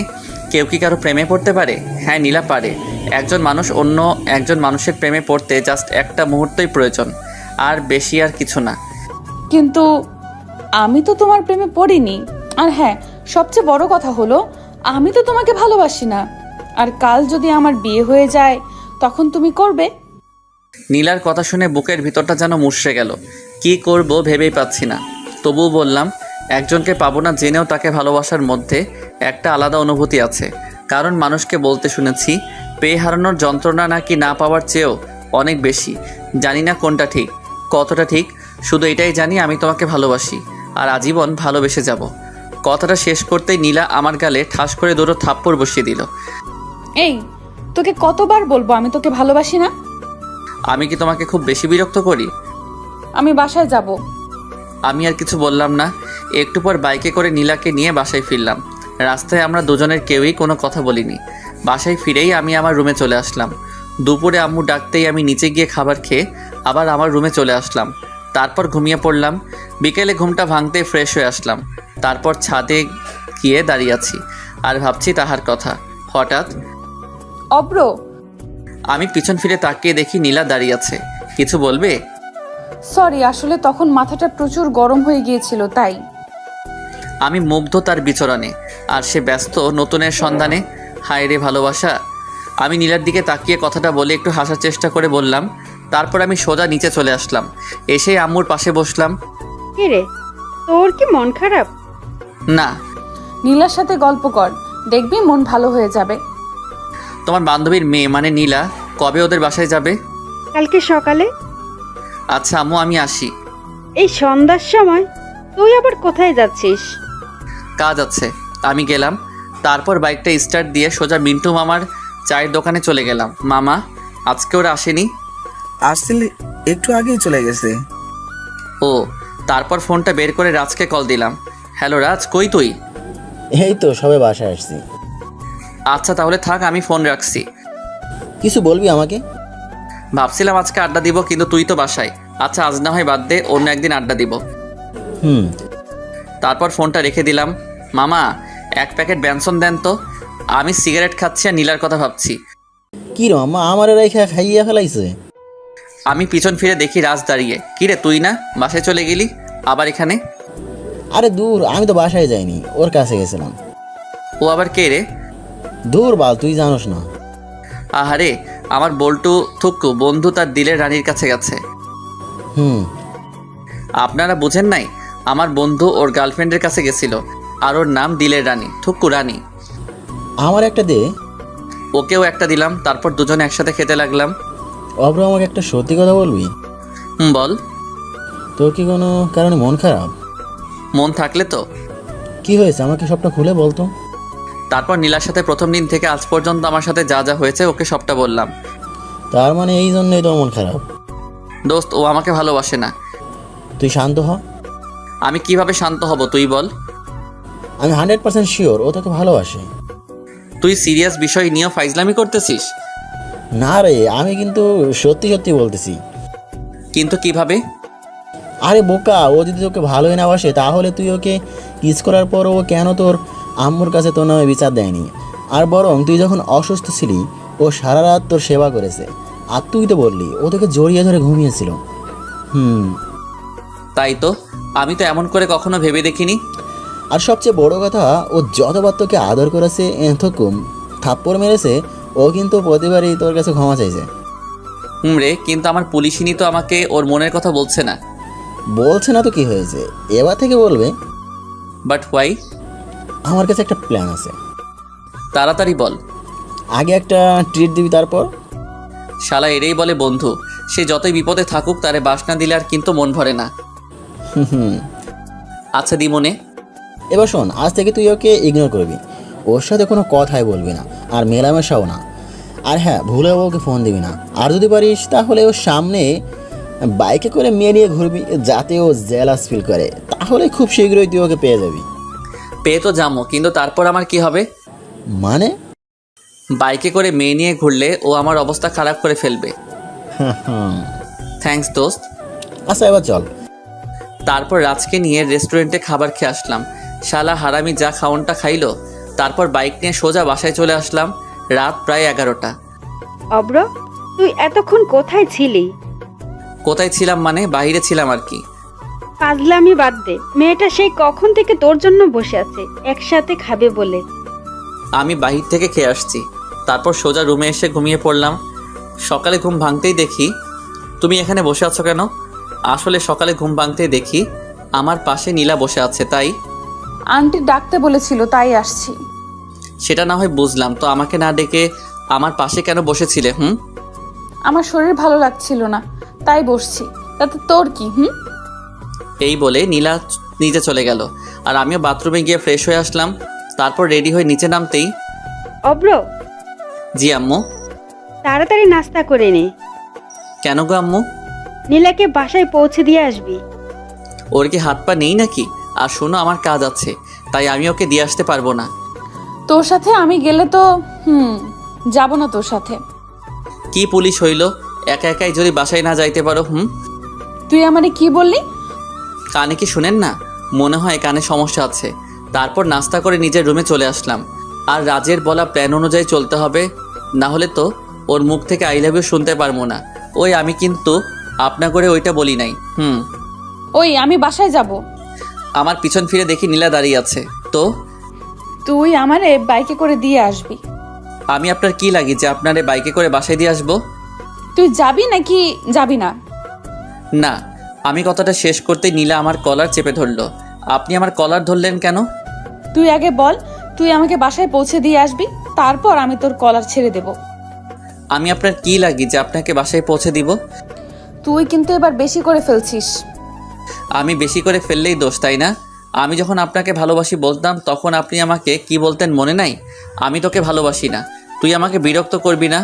কেউ কি কারো প্রেমে পড়তে পারে? হ্যাঁ নীলা, পারে। একজন মানুষ অন্য একজন মানুষের প্রেমে পড়তে জাস্ট একটা মুহূর্তই প্রয়োজন, আর বেশি আর কিছু না। কিন্তু আমি তো তোমার প্রেমে পড়িনি। আর হ্যাঁ, সবচেয়ে বড় কথা হলো আমি তো তোমাকে ভালোবাসি না। আর কাল যদি আমার বিয়ে হয়ে যায় তখন তুমি করবে? নীলার কথা শুনে বুকের ভিতরটা যেন মুষড়ে গেল। কি করব ভেবেই পাচ্ছি না। তবুও বললাম, একজনকে পাবো না জেনেও তাকে ভালোবাসার মধ্যে একটা আলাদা অনুভূতি আছে। কারণ মানুষকে বলতে শুনেছি পেয়ে হারানোর যন্ত্রণা নাকি না পাওয়ার চেয়েও অনেক বেশি। জানি না কোনটা ঠিক, কতটা ঠিক, শুধু এটাই জানি আমি তোমাকে ভালোবাসি আর আজীবন ভালোবেসে যাব। কথাটা শেষ করতেই নীলা আমার গালে ঠাস করে দুটো থাপ্পড় বসিয়ে দিল। এই, তোকে কতবার বলবো আমি তোকে ভালোবাসি না? আমি কি তোমাকে খুব বেশি বিরক্ত করি? আমি বাসায় যাব। আমি আর কিছু বললাম না। একটু পর বাইকে করে নীলাকে নিয়ে বাসায় ফিরলাম। রাস্তায় আমরা দুজনের কেউই কোনো কথা বলিনি। বাসায় ফিরেই আমি আমার রুমে চলে আসলাম। দুপুরে আম্মু ডাকতেই আমি নিচে গিয়ে খাবার খেয়ে আবার আমার রুমে চলে আসলাম। তারপর ঘুমিয়ে পড়লাম। বিকেলে ঘুমটা ভাঙতেই ফ্রেশ হয়ে আসলাম। তারপর ছাদে গিয়ে দাঁড়িয়ে আছি আর ভাবছি তাহার কথা। হঠাৎ অব্র, আমি পিছন ফিরে তাকিয়ে দেখি নীলা দাঁড়িয়ে আছে। কিছু বলবে? সরি, আসলে তখন মাথাটা প্রচুর গরম হয়ে গিয়েছিল তাই। আমি মুগ্ধ তার বিচরণে, আর সে ব্যস্ত নতুনের সন্ধানে। হায় রে ভালোবাসা। আমি নীলার দিকে তাকিয়ে কথাটা বলে একটু হাসার চেষ্টা করে বললাম। তারপর আমি সোজা নিচে চলে আসলাম। এসে আম্মুর পাশে বসলাম। কি রে, তোর কি মন খারাপ? না। নীলার সাথে গল্প কর, দেখবি মন ভালো হয়ে যাবে। তোমার বান্ধবীর মেয়ে মানে নীলা কবে ওদের বাসায় যাবে? কালকে সকালে। আচ্ছা আম্মু, আমি আসি। এই সন্ধ্যার সময় তুই আবার কোথায় যাচ্ছিস? কাজ আছে। আমি গেলাম। তারপর বাইকটা স্টার্ট দিয়ে সোজা মিন্টু মামার চায়ের দোকানে চলে গেলাম। মামা, আজকে ওরা আসেনি? আসলে একটু আগেই চলে গেছে। ও। তারপর ফোনটা বের করে রাজকে কল দিলাম। হ্যালো রাজ, কই তুই? এই তো সবে বাসায় আসছি। আচ্ছা তাহলে থাক, আমি ফোন রাখছি। কিছু বলবি আমাকে? ভাবছিলাম আজকে আড্ডা দিব, কিন্তু তুই তো বাসায়। আচ্ছা আজ না হয় বাদ দে, অন্য একদিন আড্ডা দিব। তারপর ফোনটা রেখে দিলাম। মামা, 1 প্যাকেট ব্যানসন দেন তো। আমি সিগারেট খাচ্ছি আর নীলার কথা ভাবছি। কি রে মামা, আমার রেখা খাইয়া ফেলাইছে? আমি পিছন ফিরে দেখি রাজ দাঁড়িয়ে। কিরে তুই না বাসায় চলে গেলি আবার এখানে? আরে দূর, আমি তো বাসায় যাইনি, ওর কাছে গেছিলাম। ও আবার কে রে? দূর বাল, তুই জানোস না। আহারে, আমার বল্টু থুক্কু বন্ধু তার দিলের রানীর কাছে গেছে। আপনারা বুঝেন নাই? আমার বন্ধু ওর গার্লফ্রেন্ডের কাছে গেছিল, আর ওর নাম দিলের রানী, থুক্কু রানী। আমার একটা দে। ওকেও একটা দিলাম। তারপর দুজনে একসাথে খেতে লাগলাম। অব্র, আমাকে একটা সত্যি কথা বলবি? বল। তোর কি কোনো কারণে মন খারাপ? মন থাকলে তো। কি হয়েছে আমাকে সবটা খুলে বলতো। তারপর নীলার সাথে প্রথম দিন থেকে আজ পর্যন্ত আমার সাথে যা যা হয়েছে ওকে সবটা বললাম। তার মানে এই জন্যই তোর মন খারাপ? দোস্ত, ও আমাকে ভালোবাসে না। তুই শান্ত হ। আমি কিভাবে শান্ত হব তুই বল? আমি 100% শিওর ও তোকে ভালোবাসে। তুই সিরিয়াস বিষয় নিয়েও ফাইজলামি করতেছিস? না রে, আমি কিন্তু সত্যি সত্যি বলতেছি। কিন্তু কিভাবে? আরে বোকা, ও যদি তোকে ভালোই না বাসে তাহলে তুই ওকে কিস করার পর ও কেন তোর আম্মুর কাছে তোর নামে বিচার দেয়নি? আর বরং তুই যখন অসুস্থ ছিলি ও সারা রাত তোর সেবা করেছে, আর তুই তো বললি ও তোকে জড়িয়ে ধরে ঘুমিয়েছিল। তাই তো, আমি তো এমন করে কখনো ভেবে দেখিনি। আর সবচেয়ে বড় কথা, ও যতবার তোকে আদর করেছে, এতক্ষণ থাপ্পড় মেরেছে, ও কিন্তু প্রতিবারই তোর কাছে ক্ষমা চাইছে। রে, কিন্তু আমার পুলিশিনি তো আমাকে ওর মনের কথা বলছে না। বলছে না তো কি হয়েছে, এবার থেকে বলবে। But why? আমার কাছে একটা প্ল্যান আছে। তাড়াতাড়ি বল। আগে একটা ট্রিট দিবি, তারপর। শালা এরেই বলে বন্ধু, সে যতই বিপদে থাকুক তারে বাস না দিলে আর কিন্তু মন ভরে না। আচ্ছা দি মনে। এবার শোন, আজ থেকে তুই ওকে ইগনোর করবি, ওর সাথে কোনো কথাই বলবি না, আর মেলামেশাও না। আর হ্যাঁ, ভুলেও ওকে ফোন দিবি না। আর যদি পারিস তাহলে ওর সামনে বাইকে করে মেয়ে নিয়ে ঘুরবি, যাতে ও জেলাস ফিল করে। তাহলে খুব শীঘ্রই তুই ওকে পেয়ে যাবি। পেয়ে তো যাবো, কিন্তু তারপর আমার কি হবে? মানে? বাইকে করে মেয়ে নিয়ে ঘুরলে ও আমার অবস্থা খারাপ করে ফেলবে। থ্যাঙ্কস দোস্ত। আচ্ছা, এবার চল। তারপর রাজকে নিয়ে রেস্টুরেন্টে খাবার খেয়ে আসলাম। শালা হারামি যা খাওনটা খাইলো। তারপর বাইক নিয়ে সোজা বাসায় চলে আসলাম। রাত প্রায় 11টা। অব্র, তুই এতক্ষণ কোথায় ছিলি? কোথায় ছিলাম মানে? বাইরে ছিলাম আর কি। পাগলামি বাদ দে, মেয়েটা সেই কখন থেকে তোর জন্য বসে আছে একসাথে খাবে বলে। আমি বাহির থেকে খেয়ে আসছি, তারপর সোজা রুমে এসে ঘুমিয়ে পড়লাম। সকালে ঘুম ভাঙতেই দেখি তুমি এখানে বসে আছো কেন? আসলে সকালে ঘুম ভাঙতেই দেখি আমার পাশে নীলা বসে আছে। তাই আন্টি ডাকতে বলেছিল, তাই আসছি। সেটা না হয় বুঝলাম, তো আমাকে না ডেকে আমার পাশে কেন বসেছিলে? আমার শরীর ভালো লাগছিল না, তাই বসছি। তাতে তোর কি? এই বলে নীলা নিচে চলে গেল, আর আমিও বাথরুমে গিয়ে ফ্রেশ হয়ে আসলাম। তারপর রেডি হয়ে নিচে নামতেই, অব্র, জি আম্মু। তাড়াতাড়ি নাস্তা করে নে। কেন গো আম্মু? নীলাকে বাসায় পৌঁছে দিয়ে আসবি। ওর কি হাত পা নেই নাকি? আর শোনো, আমার কাজ আছে, তাই আমি ওকে দিয়ে আসতে পারবো না। তোর সাথে আমি গেলে তো যাব না তোর সাথে। কি পুলিশ হইল, একা একাই যদি বাসায় না যাইতে পারো? তুই আমারে কি বললি? কানে কি শুনেন না? মনে হয় কানে সমস্যা আছে। তারপর নাস্তা করে নিজের রুমে চলে আসলাম। আর রাজের বলা প্ল্যান অনুযায়ী চলতে হবে, না হলে তো ওর মুখ থেকে আই লাভ ইউ শুনতে পারবো না। ওই আমি কিন্তু আপনা করে ওইটা বলি নাই। ওই আমি বাসায় যাব। আমার পিছন ফিরে দেখি নীলা দাঁড়িয়ে আছে। তো তুই আমারে বাইকে করে দিয়ে আসবি। আমি আপনার কি লাগি যে আপনারে বাইকে করে বাসায় দিয়ে আসবো? তুই যাবি নাকি যাবি না? না, আমি কথাটা শেষ করতেই নীলা আমার কলার চেপে ধরলো। আপনি আমার কলার ধরলেন কেন? তুই আগে বল, তুই আমাকে বাসায় পৌঁছে দিয়ে আসবি, তারপর আমি তোর কলার ছেড়ে দেব। আমি আপনার কি লাগি যে আপনাকে বাসায় পৌঁছে দিব? তুই কিন্তু এবার বেশি করে ফেলছিস। আমি বেশি করে ফেললেই দোষ, তাই না? আমি যখন আপনাকে ভালোবাসি বলতাম তখন আপনি আমাকে কি বলতেন মনে নাই? আমি তোকে ভালোবাসি না, তুই আমাকে বিরক্ত করবি না।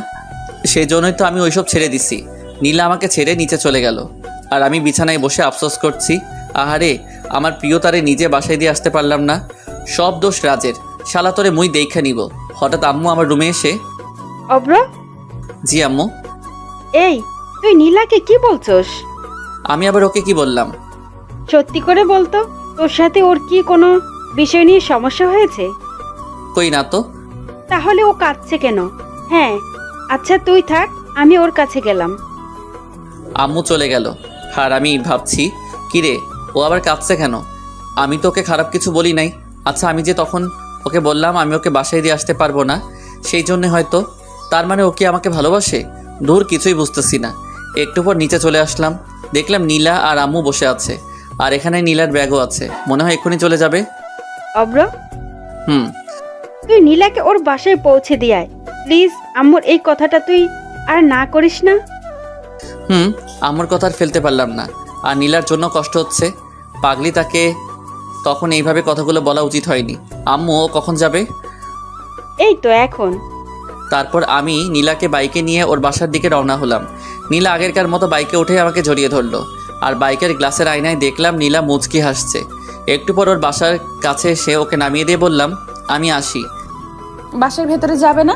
সেই জন্যই তো আমি ওইসব ছেড়ে দিছি। নীলা আমাকে ছেড়ে নিচে চলে গেল, আর আমি বিছানায় বসে আফসোস করছি। আহারে, আমার প্রিয় তারে নিজে বাসায় দিয়ে আসতে পারলাম না। সব দোষ রাজের। শালা তোরে মুই দেখা নিব। হঠাৎ আম্মু আমার রুমে এসে, অব্র, জি আম্মু। এই তুই নীলাকে কি বলছস? আমি আবার ওকে কি বললাম? সত্যি করে বলতো, তোর সাথে ওর কি কোনো বিষয় নিয়ে সমস্যা হয়েছে? কই না তো। তাহলে ও কাঁদছে কেন? হ্যাঁ, আচ্ছা তুই থাক, আমি ওর কাছে গেলাম। আম্মু চলে গেল, আর আমি ভাবছি কিরে ও আবার কাঁদছে কেন? আমি তো ওকে খারাপ কিছু বলি নাই। আচ্ছা, আমি যে তখন ওকে বললাম আমি ওকে বাসায় দিয়ে আসতে পারবো না, সেই জন্যে হয়তো। তার মানে ও কি আমাকে ভালোবাসে? দূর, কিছুই বুঝতেছি না। একটু পর নিচে চলে আসলাম, দেখলাম নীলা আর আম্মু বসে আছে, আর এখানে নীলার ব্যাগও আছে। মনে হয় এক্ষুনি চলে যাবে। অব্র, হুম। তুই নীলাকে ওর বাসায় পৌঁছে দিয়ে আয় প্লিজ। আম্মুর এই কথাটা তুই আর না করিস না। আম্মুর কথা আর ফেলতে পারলাম না, আর নীলার জন্য কষ্ট হচ্ছে। পাগলি, তাকে তখন এইভাবে কথাগুলো বলা উচিত হয়নি। আম্মু ও কখন যাবে? এই তো এখন। তারপর আমি নীলাকে বাইকে নিয়ে ওর বাসার দিকে রওনা হলাম। নীলা আগেরকার মতো বাইকে উঠে আমাকে জড়িয়ে ধরলো, আর বাইকের গ্লাসের আয়নায় দেখলাম নীলা মুচকি হাসছে। একটু পর ওর বাসার কাছে এসে ওকে নামিয়ে দিয়ে বললাম, আমি আসি। বাসার ভেতরে যাবে না?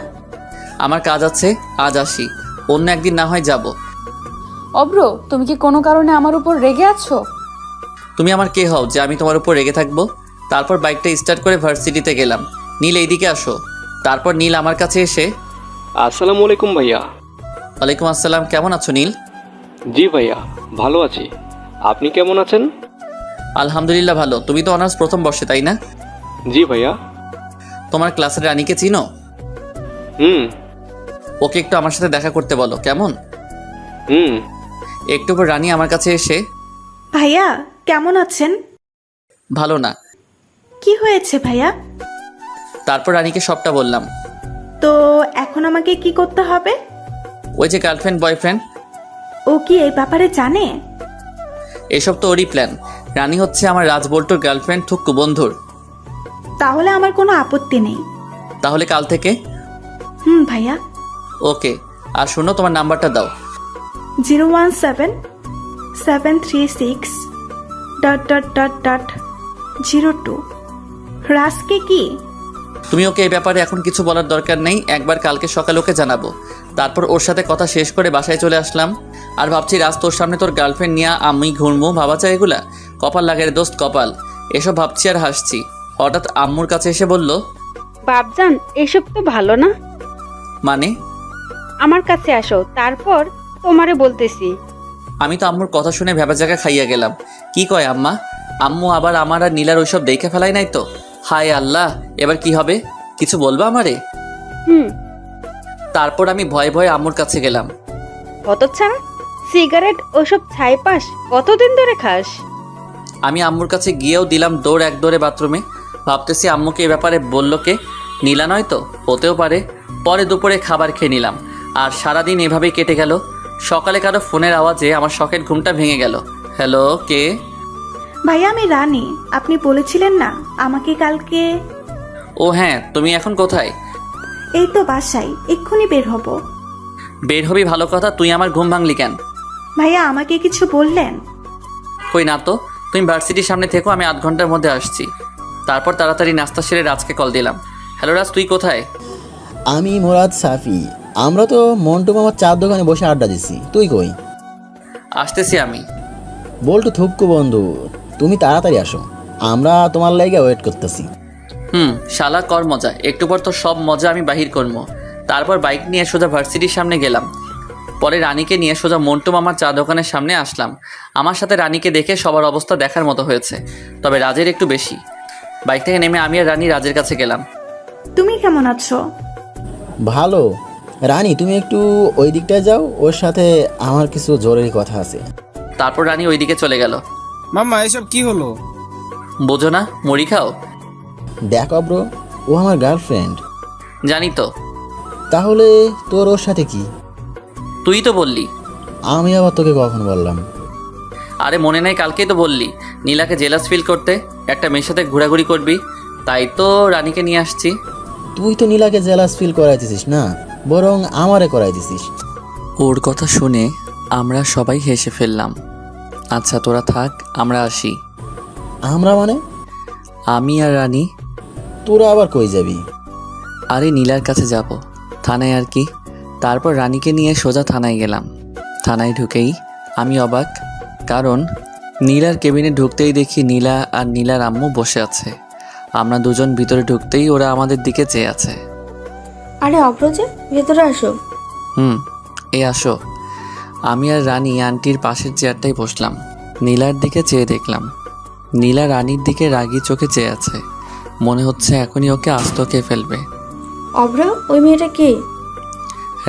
আমার কাজ আছে, আজ আসি, অন্য একদিন না হয় যাব। অব্র, তুমি কি কোনো কারণে আমার উপর রেগে আছো? তুমি আমার কে হও যে আমি তোমার উপর রেগে থাকবো? তারপর বাইকটা স্টার্ট করে ভার্সিটিতে গেলাম। নীল এইদিকে আসো। তারপর নীল আমার কাছে এসে, আসসালামু আলাইকুম ভাইয়া। ওয়ালাইকুম আসসালাম, কেমন আছো নীল? জি ভাইয়া, ভালো আছি। আপনি কেমন আছেন? আলহামদুলিল্লাহ ভালো। তুমি তো অনার্স প্রথম বর্ষে, তাই না? জি ভাইয়া। তোমার ক্লাসের রানীকে চিনো? হুম ওকে একটু আমার সাথে দেখা করতে বলো, কেমন? হুম। একটু পর রানী আমার কাছে এসে, ভাইয়া কেমন আছেন? ভালো না। কি হয়েছে ভাইয়া? তারপর রানীকে সবটা বললাম। তো এখন আমাকে কি করতে হবে? ওই যে গার্লফ্রেন্ড বয়ফ্রেন্ড, ও কি এই ব্যাপারে জানে? এসব তো ওরই প্ল্যান। রানী হচ্ছে আমার রাজবল্টুর গার্লফ্রেন্ড, থুক্কু বন্ধুর। তাহলে আমার কোনো আপত্তি নেই। তাহলে কাল থেকে? ভাইয়া। ওকে। আর শোনো, তোমার নাম্বারটা দাও। 017-736... রাজকে কি? তুমি ওকে এই ব্যাপারে এখন কিছু বলার দরকার নেই। একবার কালকে সকালে ওকে জানাবো। তারপর ওর সাথে কথা শেষ করে বাসায় চলে আসলাম। আর ভাবছি, রাজ তোর সামনে তোর গার্লফ্রেন্ড নিয়ে আমি ঘুরবো, ভাবা চাই এগুলা? কপাল লাগে রে দোস্ত, কপাল। এসব ভাবছি আর হাসছি। হঠাৎ আম্মুর কাছে এসে বলল, বাপজান, এসব তো ভালো না। মানে? আমার কাছে আসো, তারপর তোমারে বলতেছি। আমি তো আম্মুর কথা শুনে ভেবা জায়গা খাইয়া গেলাম। কি কয় আম্মা? আম্মু আবার আমার আর নীলার ওইসব দেখে ফেলাই নাই তো? হায় আল্লাহ, এবার কি হবে? কিছু বলবা আমারে? হুম। তারপর আমি ভয়ে ভয়ে আম্মুর কাছে গেলাম। হতচ্ছাড়া, সিগারেট ওসব ছাই পাস কতদিন ধরে খাস? আমি আম্মুর কাছে গিয়েও দিলাম দৌড়, এক দৌড়ে বাথরুমে। ভাবতেছি আম্মুকে এ ব্যাপারে বললো কে? নীলা নয় তো? হতেও পারে। পরে দুপুরে খাবার খেয়ে নিলাম। আর সারাদিন এভাবেই কেটে গেল। সকালে কারো ফোনের আওয়াজে আমার শখের ঘুমটা ভেঙে গেল। হ্যালো, কে? ভাইয়া আমি রানী। আপনি বলেছিলেন না আমাকে কালকে? ও হ্যাঁ, তুমি এখন কোথায়? এই তো বাসায়, এক্ষুনি বের হব। বের হবি ভালো কথা, তুই আমার ঘুম ভাঙলি কেন? ভাইয়া আমাকে কিছু বললেন? কই না তো। তুমি ভার্সিটির সামনে থেকো, আমি আধ ঘন্টার মধ্যে আসছি। তারপর তাড়াতাড়ি নাস্তা সেরে রাজকে কল দিলাম। হ্যালো রাজ, তুই কোথায়? আমি মোরাদ সাফি। আমরা তো মন্টু মামার চার দোকানে বসে আড্ডা দিচ্ছি। তুই কই? আসতেছি আমি। বল্টু থুক্কু বন্ধু, তুমি তাড়াতাড়ি আসো, আমরা তোমার লাইগা ওয়েট করতেছি। শালা কর মজা। একটু পর তো সব মজা আমি বাহির করবো। তারপর বাইক নিয়ে সোজা ভার্সিটির সামনে গেলাম। পরে রানীকে নিয়ে সোজা মন্টু মামার চা দোকানের সামনে আসলাম। আমার সাথে রানীকে দেখে সবার অবস্থা দেখার মতো হয়েছে, তবে রাজের একটু বেশি। বাইক থেকে নেমে আমি আর রানী রাজের কাছে গেলাম। তুমি কেমন আছো? ভালো। রানী, তুমি একটু ওই দিকটায় যাও, ওর সাথে আমার কিছু জরুরি কথা আছে। তারপর রানী ওইদিকে চলে গেল। মাম্মা, এসব কি হলো? বোঝো না? মুড়ি খাও। দেখো ব্রো, ও আমার গার্লফ্রেন্ড। জানি তো। তাহলে তোর ওর সাথে কি? তুই তো বললি। আমি আবার তোকে কখন বললাম? আরে মনে নাই, কালকেই তো বললি নীলাকে জেলাস ফিল করতে, একটা মেয়ের সাথে ঘোরাঘুরি করবি। তাই তো রানীকে নিয়ে আসছি। তুই তো নীলাকে জেলাস ফিল করাইতেছিস না, বরং আমারে করাইতেছিস। ওর কথা শুনে আমরা সবাই হেসে ফেললাম। আচ্ছা তোরা থাক, আমরা আসি। আমরা মানে? আমি আর রানী। তোরা আবার কই যাবি? আরে নীলার কাছে যাব, থানায় আর কি। তারপর রানীকে নিয়ে সোজা থানায় গেলাম। থানায় ঢুকেই আমি অবাক, কারণ নীলার কেবিনে ঢুকতেই দেখি নীলা আর নীলার আম্মু বসে আছে। আমরা দুজন ভিতরে ঢুকতেই ওরা আমাদের দিকে চেয়ে আছে। আরে অপ্রজে, ভেতরে আসো। এই আসো। আমি আর রানী আন্টির পাশের চেয়ারটায় বসলাম। নীলার দিকে চেয়ে দেখলাম নীলা রানীর দিকে রাগী চোখে চেয়ে আছে। মনে হচ্ছে এখনই ওকে আস্ত খেয়ে ফেলবে। অব্র, ওই মেয়েটা কে?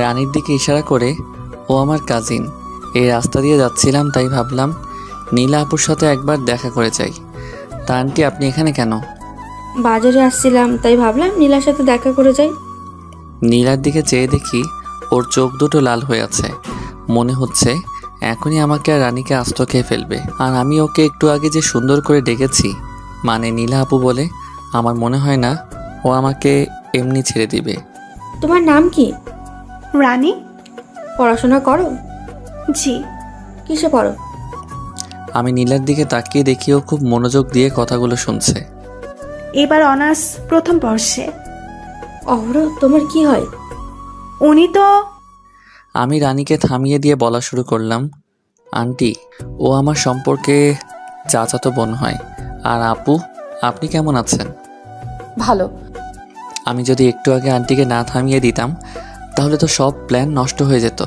রানীর দিকে ইশারা করে, ও আমার কাজিন। এই রাস্তা দিয়ে যাচ্ছিলাম, তাই ভাবলাম নীলা আপুর সাথে একবার দেখা করে যাই। তা আন্টি, আপনি এখানে কেন? বাজারে আসছিলাম, তাই ভাবলাম নীলার সাথে দেখা করে যাই। নীলার দিকে চেয়ে দেখি ওর চোখ দুটো লাল হয়ে আছে। মনে হচ্ছে এখনই আমাকে আর রানীকে আস্ত খেয়ে ফেলবে। আর আমি ওকে একটু আগে যে সুন্দর করে ডেকেছি, মানে নীলা আপু বলে, আমার মনে হয় না ও আমাকে এমনি ছেড়ে দিবে। তোমার নাম কি? রানী। পড়াশোনা করো? জি। কিসে পড়ো? আমি নীলার দিকে তাকিয়ে দেখি ও খুব মনোযোগ দিয়ে কথাগুলো শুনছে। এবার অনার্স প্রথম বর্ষে। অভ্র, তোমার কি হয়? উনি তো আমি রানীকে থামিয়ে দিয়ে বলা শুরু করলাম, আন্টি, ও আমার সম্পর্কে চাচাতো বোন হয়। আর আপু, আপনি কেমন আছেন? ভালো। আমি যদি একটু আগে আন্টিকে না থামিয়ে দিতাম তাহলে তো সব প্ল্যান নষ্ট হয়ে যেত।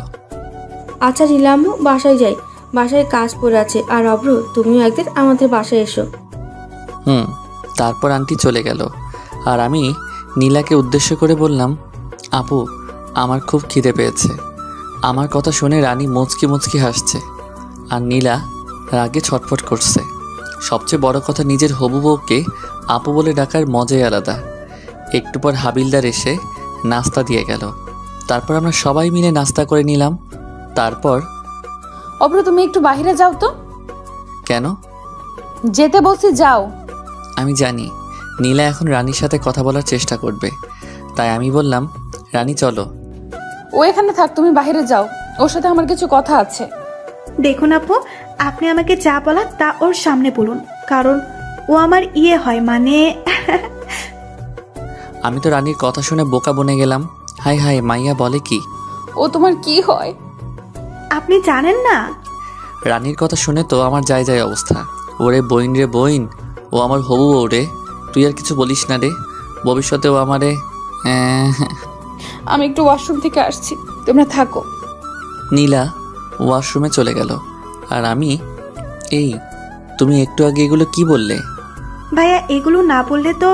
আচ্ছা নিলাম, বাসায় যাই, বাসায় কাজ পড়ে আছে। আর অভ্র, তুমিও একদিন আমাদের বাসায় এসো। তারপর আন্টি চলে গেল আর আমি নীলাকে উদ্দেশ্য করে বললাম, আপু, আমার খুব খিদে পেয়েছে। আমার কথা শুনে রানী মুচকি মুচকি হাসছে আর নীলা রাগে ছটফট করছে। সবচেয়ে বড় কথা, নিজের হবু বউকে আপু বলে ডাকার মজাই আলাদা। একটু পর হাবিলদার এসে নাস্তা দিয়ে গেল। তারপর আমরা সবাই মিলে নাস্তা করে নিলাম। তারপর, অভ্র, তুমি একটু বাইরে যাও তো। কেন? যেতে বলছি, যাও। আমি জানি নীলা এখন রানীর সাথে কথা বলার চেষ্টা করবে, তাই আমি বললাম, রানী চলো। ও এখানে থাক, তুমি বাইরে যাও, ওর সাথে আমার কিছু কথা আছে। দেখুন আপু, আপনি আমাকে যা বলার তা ওর সামনে বলুন, কারণ ও আমার হয়, মানে আমি তো রানীর কথা শুনে বোকা বনে গেলাম। হাই হাই, মাইয়া বলে কি? ও তোমার কি হয়? আপনি জানেন না? রানীর কথা শুনে তো আমার যায় যায় অবস্থা। ওরে বইন রে বইন, ও আমার হবু বউ রে। তুই আর কিছু বলিস না রে, ভবিষ্যতেও আমারে। আমি একটু ওয়াশরুম থেকে আসছি, তোমরা থাকো। নীলা ওয়াশরুমে চলে গেল আর আমি, এই, তুমি একটু আগে এগুলো কি বললে? ভাইয়া, এগুলো না বললে তো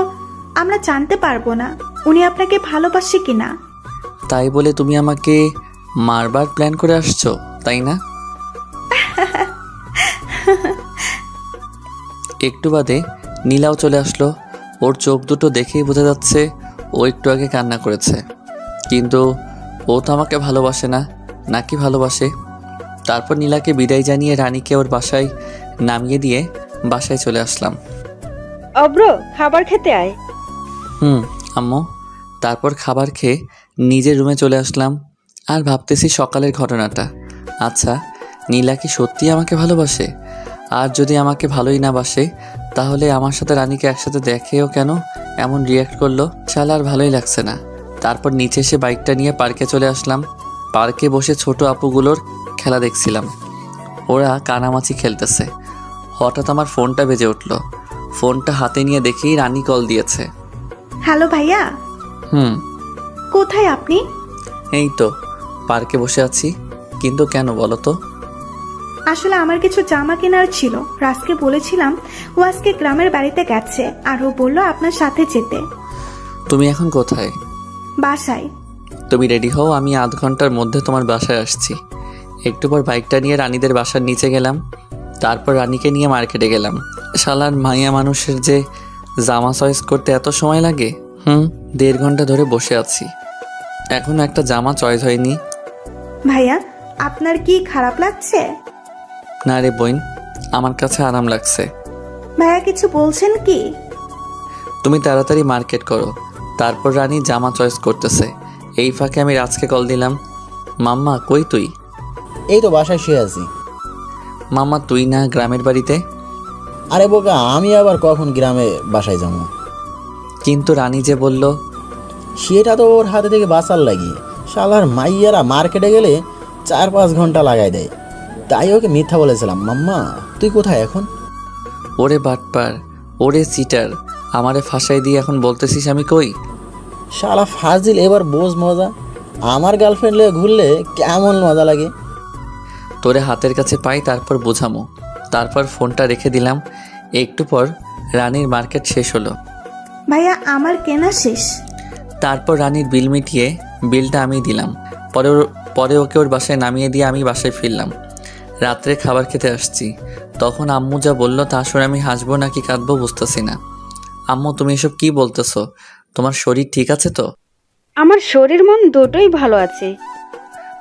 আমরা জানতে পারবো না উনি আপনাকে ভালোবাসে কিনা। তাই বলে তুমি আমাকে মারবার প্ল্যান করে আসছো, তাই না? একটু বাদে নীলাও চলে আসলো। ওর চোখ দুটো দেখেই বোঝা যাচ্ছে ও একটু আগে কান্না করেছে, কিন্তু ও তো আমাকে ভালোবাসে না, নাকি ভালোবাসে? তারপর নীলাকে বিদায় জানিয়ে রানীকে ওর বাসায় নামিয়ে দিয়ে বাসায় চলে আসলাম। অভ্র, খাবার খেতে আয়। আম্মু। তারপর খাবার খেয়ে নিজের রুমে চলে আসলাম আর ভাবতেছি সকালের ঘটনাটা। আচ্ছা, নীলা কি সত্যি আমাকে ভালোবাসে? আর যদি আমাকে ভালোই না বাসে, তাহলে আমার সাথে রানীকে একসাথে দেখেও কেন এমন রিয়্যাক্ট করলো? শালা আর ভালোই লাগছে না। তারপর নিচে এসে বাইকটা নিয়ে পার্কে চলে আসলাম। পার্কে বসে ছোট আপুগুলোর খেলা দেখছিলাম। ওরা কানামাছি খেলতেছে। হঠাৎ আমার ফোনটা বেজে উঠলো। ফোনটা হাতে নিয়ে দেখেই রানী কল দিয়েছে। হ্যালো ভাইয়া। কোথায় আপনি? এই তো পার্কে বসে আছি। কিন্তু কেন বলো তো? আসলে আমার কিছু জামা কেনার ছিল, রাজকে বলেছিলাম, ও আজকে গ্রামের বাড়িতে গেছে আর ও বলল আপনার সাথে যেতে। তুমি এখন কোথায়? বাসায়। তুমি রেডি হও, আমি আধ ঘন্টার মধ্যে তোমার বাসায় আসছি। একটু পর বাইকটা নিয়ে রানীদের বাসার নিচে গেলাম। তারপর রানীকে নিয়ে মার্কেটে গেলাম। শালার মাইয়া মানুষের যে জামা চয়েস করতে এত সময় লাগে। 1.5 ঘন্টা ধরে বসে আছি, এখনো একটা জামা চয়েস হয়নি। ভাইয়া, আপনার কি খারাপ লাগছে? না রে বোন, আমার কাছে আরাম লাগছে। ভাইয়া কিছু বলছেন কি? তুমি তাড়াতাড়ি মার্কেট করো। তারপর রানী জামা চয়েস করতেছে, এই ফাঁকে আমি রাজকে কল দিলাম। মাম্মা, কই তুই? এই তো বাসায় শুয়ে আছি। মাম্মা, তুই না গ্রামের বাড়িতে? আরে বোকা, আমি আবার কখন গ্রামে বাসায় যাবো? কিন্তু রানী যে বলল। সেটা তো ওর হাতে থেকে বাঁচার লাগি। শালার মাইয়ারা মার্কেটে গেলে 4-5 ঘন্টা লাগাই দেয়, তাই ওকে মিথ্যা বলেছিলাম। মাম্মা, তুই কোথায় এখন? ওরে বাটপার, ওরে চিটার, আমারে ফাঁসাই দিয়ে এখন বলতেছিস আমি কই? শালা ফাজিল, এবার বোঝ মজা। আমার গার্লফ্রেন্ড নিয়ে ঘুরলে কেমন মজা লাগে। তোরে হাতের কাছে পাই, তারপর বোঝামো। তারপর ফোনটা রেখে দিলাম। একটু পর রানীর মার্কেট শেষ হলো। ভাইয়া, আমার কেনা শেষ। তারপর রানীর বিল মিটিয়ে বিলটা আমি দিলাম। পরে ওকে ওর বাসায় নামিয়ে দিয়ে আমি বাসায় ফিরলাম। রাত্রে খাবার খেতে আসছি, তখন আম্মু যা বলল তা শুনে আমি হাসবো নাকি কাঁদবো বুঝতেছি না। আম্মু, তুমি এসব কি বলতেছো? তোমার শরীর ঠিক আছে তো? আমার শরীর মন দুটোই ভালো আছে।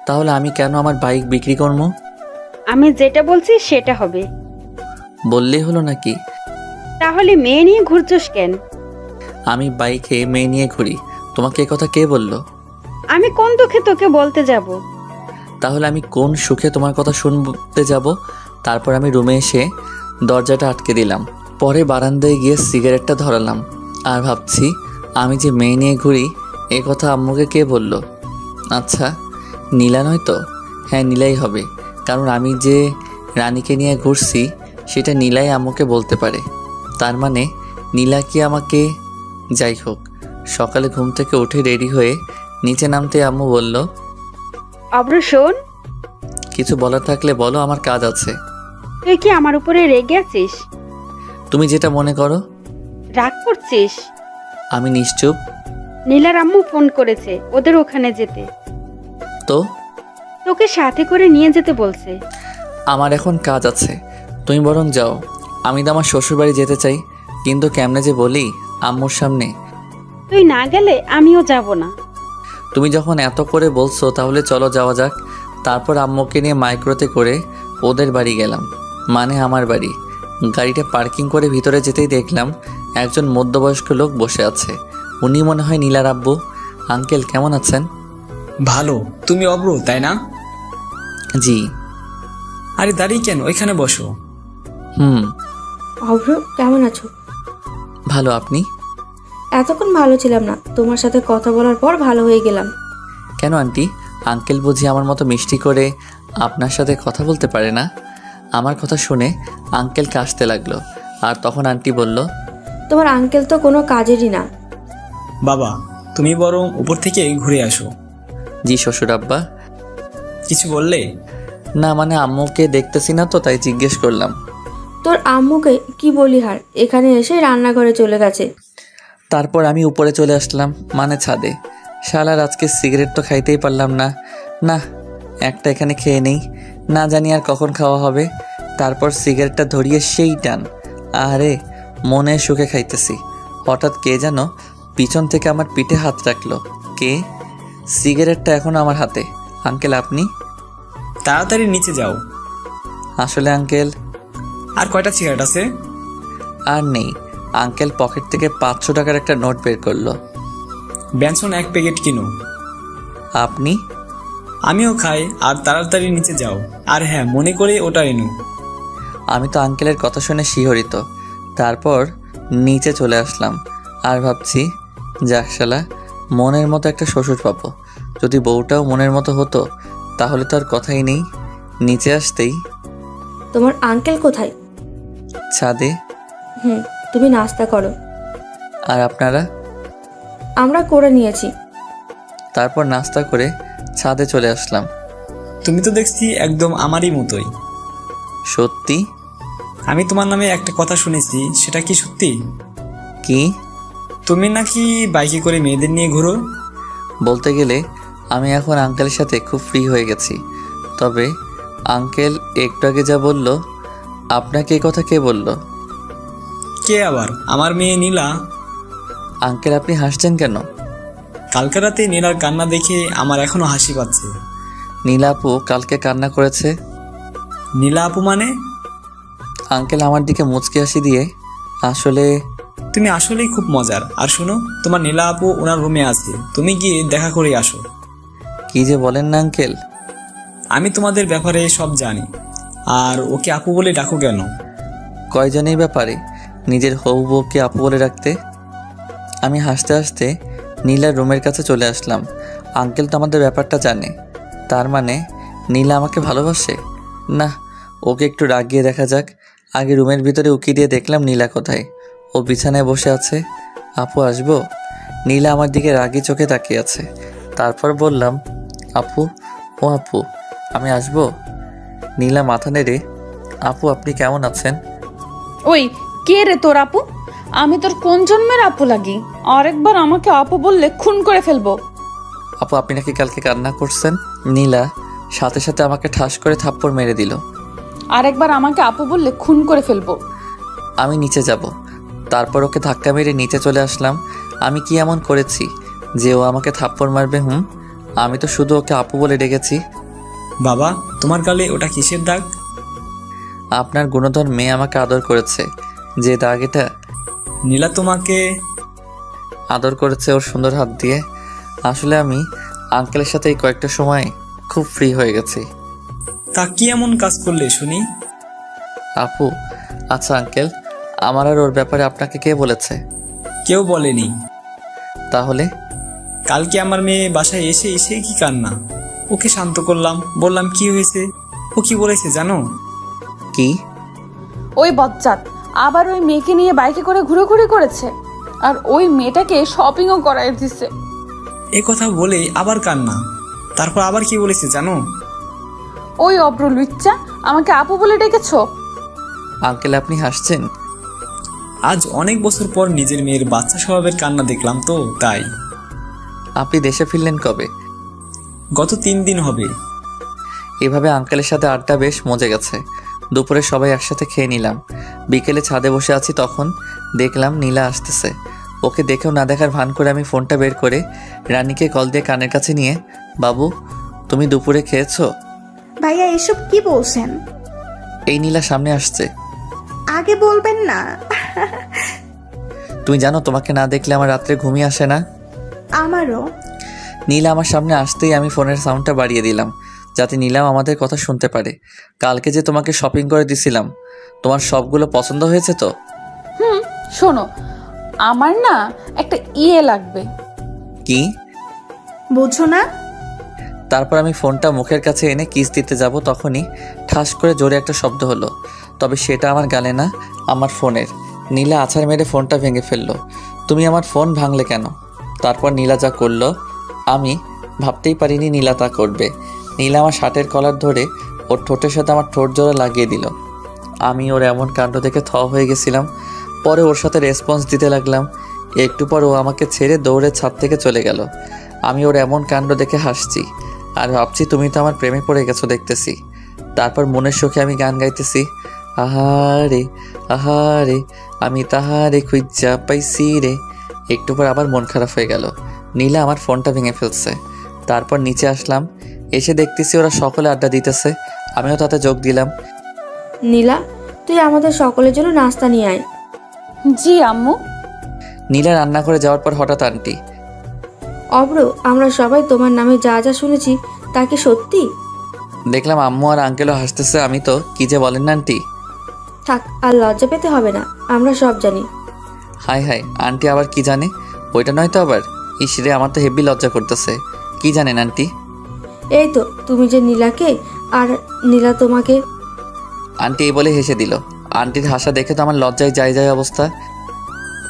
তাহলে আমি কেন আমার বাইক বিক্রি করবো? আমি যেটা বলছি সেটা হবে। বললেই হলো নাকি? তাহলে মেয়ে নিয়ে ঘুরছস কেন? আমি বাইকে মেয়ে নিয়ে ঘুরি, তোমাকে এ কথা কে বললো? আমি কোন দুঃখে তোকে বলতে যাব? তাহলে আমি কোন সুখে তোমার কথা শুনতে যাব? তারপর আমি রুমে এসে দরজাটা আটকে দিলাম। পরে বারান্দায় গিয়ে সিগারেটটা ধরালাম আর ভাবছি আমি যে মেয়ে নিয়ে ঘুরি এ কথা আম্মুকে কে বলল? আচ্ছা, নীলা নয় তো? হ্যাঁ, নীলাই হবে, কারণ আমি যে রানীকে নিয়ে ঘুরছি সেটা নীলাই আম্মুকে বলতে পারে। তার মানে নীলা কি আমাকে... যাই হোক, সকালে ঘুম থেকে উঠে রেডি হয়ে নিচে নামতে আম্মু বলল, অব্র শোন, কিছু বলার থাকলে বলো, আমার কাজ আছে। তুই কি আমার উপরে রেগে আছিস? তুমি যেটা মনে করো। রাগ করছিস? আমি নিশ্চুপ। নীলার আম্মু ফোন করেছে ওদের ওখানে যেতে, তো তোকে সাথে করে নিয়ে যেতে বলছে। আমার এখন কাজ আছে, তুমি বরং যাও। আমি তো আমার শ্বশুরবাড়ি যেতে চাই, কিন্তু কেমনে যে বলি আম্মুর সামনে। তুই না গেলে আমিও যাব না। তুমি যখন এত করে বলছো তাহলে চলো যাওয়া যাক। তারপর আম্মুকে নিয়ে মাইক্রোতে করে ওদের বাড়ি গেলাম, মানে আমার বাড়ি। গাড়িটা পার্কিং করে ভিতরে যেতেই দেখলাম একজন মধ্যবয়স্ক লোক বসে আছে। উনি মনে হয় নীলার আব্বু। আঙ্কেল কেমন আছেন? ভালো। তুমি অব্র, তাই না? জি। আরে দাঁড়িয়ে কেন, ওইখানে বসো। অভ্র, কেমন আছো? ভালো, আপনি? এতক্ষণ ভালো ছিলাম না, তোমার সাথে কথা বলার পর ভালো হয়ে গেলাম। কেন আন্টি? আঙ্কেল বুঝি আমার মতো মিষ্টি করে আপনার সাথে কথা বলতে পারে না? আমার কথা শুনে আঙ্কেল কাশতে লাগলো, আর তখন আন্টি বলল, তোমার আঙ্কেল তো কোনো কাজেরই না। বাবা, তুমি বরং উপর থেকে ঘুরে আসো। জি শ্বশুর আব্বা। কিছু বললে? না, মানে আম্মুকে দেখতেছি না তো, তাই জিজ্ঞেস করলাম। তোর আম্মুকে কি বলি হার, এখানে এসে রান্নাঘরে চলে গেছে। তারপর আমি উপরে চলে আসলাম, মানে ছাদে। শালার আজকে সিগারেট তো খাইতেই পারলাম না। না, একটা এখানে খেয়ে নেই, না জানি আর কখন খাওয়া হবে। তারপর সিগারেটটা ধরিয়ে সেই টান, আরে মনে সুখে খাইতেছি। হঠাৎ কে যেন পিছন থেকে আমার পিঠে হাত রাখলো। কে? সিগারেটটা এখন আমার হাতে। আঙ্কেল আপনি? তাড়াতাড়ি নিচে যাও। আসলে আঙ্কেল। আর কয়টা সিগারেট আছে? আর নেই। আঙ্কেল পকেট থেকে 500 টাকার একটা নোট বের করলো। বেনসন 1 প্যাকেট কিনো। আপনি? আমিও খাই। আর তাড়াতাড়ি নিচে যাও। আর হ্যাঁ, মনে করে ওটা এনো। আমি তো আঙ্কেলের কথা শুনে শিহরিত। তারপর নিচে চলে আসলাম আর ভাবছি, যাক শালা, মনের মতো একটা শ্বশুর পাবো। যদি বউটাও মনের মতো হতো তাহলে তো আর কথাই নেই। নিচে আসতেই, তোমার আঙ্কেল কোথায়? ছাদে। তুমি নাস্তা করো। আর আপনারা? আমরা করে নিয়েছি। তারপর নাস্তা করে ছাদে চলে আসলাম। তুমি তো দেখছি একদম আমারই মতোই। সত্যি? আমি তোমার নামে একটা কথা শুনেছি, সেটা কি সত্যি? কি? তুমি নাকি বাইকে করে মেয়েদের নিয়ে ঘোরো? বলতে গেলে আমি এখন আঙ্কেলের সাথে খুব ফ্রি হয়ে গেছি। তবে আঙ্কেল একটু আগে যা বলল, আপনাকে এই কথা কে বলল? কে আবার? আমার মেয়ে নীলা। আঙ্কেল আপনি হাসছেন কেন? কালকে রাতে নীলার কান্না দেখে আমার এখনো হাসি পাচ্ছে। নীলা আপু কালকে কান্না করেছে? নীলা আপু মানে? আঙ্কেল আমার দিকে মুচকি হাসি দিয়ে, আসলে... তুমি আসলেই খুব মজার। আর শোনো, তোমার নীলা আপু ওনার রুমে আছে, তুমি গিয়ে দেখা করে আসো। কি যে বলেন না আঙ্কেল। আমি তোমাদের ব্যাপারে সব জানি। আর ওকে আপু বলে ডাকো কেন? কয়জনের ব্যাপারে নিজের হবু বউকে আপু বলে রাখতে? আমি হাসতে হাসতে নীলার রুমের কাছে চলে আসলাম। আঙ্কেল তো আমাদের ব্যাপারটা জানে, তার মানে নীলা আমাকে ভালোবাসে? না, ওকে একটু রাগিয়ে দেখা যাক। আগে রুমের ভিতরে উকি দিয়ে দেখলাম নীলা কোথায়। ও বিছানায় বসে আছে। আপু আসবো? নীলা আমার দিকে রাগি চোখে তাকিয়ে আছে। তারপর বললাম, আপু, ও আপু, আমি আসবো? নীলা মাথা নেড়ে, আপু আপনি কেমন আছেন? ওই কে রে তোর আপু? আমি তোর কোন জন্মের আপু লাগি? আরেকবার আমাকে আপু বললে খুন করে ফেলবো। আপু আপনি নাকি কালকে কান্না করছেন? নীলা সাথে সাথে আমাকে ঠাস করে থাপ্পড় মেরে দিল। আরেকবার আমাকে আপু বললে খুন করে ফেলবো। আমি নিচে যাব। তারপর ওকে ধাক্কা মেরে নিচে চলে আসলাম। আমি কি এমন করেছি যে ও আমাকে থাপ্পড় মারবে? আমি তো শুধু ওকে আপু বলে ডেকেছি। বাবা, তোমার গালে ওটা কিসের দাগ? আপনার গুণধর মেয়ে আমাকে আদর করেছে, যে দাগ এটা। নীলা তোমাকে আদর করেছে ওর সুন্দর হাত দিয়ে। আসলে আমি আঙ্কেলের সাথে এই কয়েকটা সময় খুব ফ্রি হয়ে গেছি। তা কি এমন কাজ করলে শুনি? আপু, আচ্ছা আঙ্কেল, আমার আর ওর ব্যাপারে আপনাকে কে বলেছে? কেউ বলেনি। তাহলে? কালকে আমার মেয়ে বাসায় এসে এসে কি কান্না। ওকে শান্ত করলাম, বললাম কি হয়েছে। ও কি বলেছে জানো? কি? ওই বজ্জাত আবার ওই মেয়েকে নিয়ে বাইকে করে ঘুরোঘুরি করেছে, আর ওই মেয়েটাকে শপিংও করাই দিছে। এ কথা বলে আবার কান্না। তারপর আবার কি বলেছে জানো? ওই অব্র লুচ্চা আমাকে আপু বলে ডেকেছো। আঙ্কেল, আপনি হাসছেন? আজ অনেক বছর পর নিজের মেয়ের বাচ্চা স্বভাবের কান্না দেখলাম তো তাই। আপনি দেশে ফিরলেন কবে? গত 3 দিন হবে। এভাবে আঙ্কেলের সাথে আড্ডা বেশ মজে গেছে। দুপুরে সবাই একসাথে খেয়ে নিলাম। বিকেলে ছাদে বসে আছি, তখন দেখলাম নীলা আসতেছে। ওকে দেখেও না দেখার ভান করে আমি ফোনটা বের করে রানীকে কল দিয়ে কানের কাছে নিয়ে, বাবু তুমি দুপুরে খেয়েছো? ভাইয়া এসব কি বলছেন? এই নীলা সামনে আসছে। আগে বলবেন না। তুমি জানো তোমাকে না দেখলে আমার রাত্রে ঘুমই আসে না। আমারও। নীলা আমার সামনে আসতেই আমি ফোনের সাউন্ডটা বাড়িয়ে দিলাম, যাতে নীলাম আমাদের কথা শুনতে পারে। কালকে যে তোমাকে শপিং করে দিছিলাম, তোমার সবগুলো পছন্দ হয়েছে তো? শোনো, আমার না একটা লাগবে। কি? বুঝো না? তারপর আমি ফোনটা মুখের কাছে এনে কিস দিতে যাব, তখনই ঠাস করে জোরে একটা শব্দ হলো। তবে সেটা আমার গালে না, আমার ফোনের। নীলা আছাড় মেরে ফোনটা ভেঙে ফেললো। তুমি আমার ফোন ভাঙলে কেন? তারপর নীলা যা করলো আমি ভাবতেই পারিনি নীলা তা করবে। নীলা আমার শার্টের কলার ধরে ওর ঠোঁটের সাথে আমার ঠোঁট জোড়া লাগিয়ে দিল। আমি ওর এমন কাণ্ড দেখে থ হয়ে গেছিলাম। পরে ওর সাথে রেসপন্স দিতে লাগলাম। একটু পর ও আমাকে ছেড়ে দৌড়ে ছাদ থেকে চলে গেল। আমি ওর এমন কাণ্ড দেখে হাসছি আর ভাবছি তুমি তো আমার প্রেমে পড়ে গেছো দেখতেছি। তারপর মনের সুখে আমি গান গাইতেছি, আহারে আহারে আমি তাহারে খুঁজা পাইছি রে। একটু পর আবার মন খারাপ হয়ে গেল। নীলা আমার ফোনটা ভেঙে ফেলছে। তারপর নিচে আসলাম, এসে দেখতেছি ওরা সকলে আড্ডা দিতেছে। আমিও তাতে যোগ দিলাম। নীলা, তুই আমাদের সকলের জন্য নাস্তা নিয়ে আয়। জি আম্মু। নীলা রান্না করে যাওয়ার পর হঠাৎ আন্টি, অব্র, আমরা সবাই তোমার নামে যা যা শুনেছি তা কি সত্যি? দেখলাম আম্মু আর আঙ্কেলও হাসতেছে। আমি তো কি যে বলেন না আন্টি। থাক, আর লজ্জা পেতে হবে না, আমরা সব জানি। হাই হাই, আন্টি আবার কি জানে? ওইটা নয় তো আবার? ইসরে, আমার তো হেভি লজ্জা করতেছে। কি জানেন আন্টি? এই তো, তুমি যে নীলাকে আর নীলা তোমাকে। আন্টি এই বলে হেসে দিল। আন্টির হাসা দেখে তো আমার লজ্জায় যায় অবস্থা।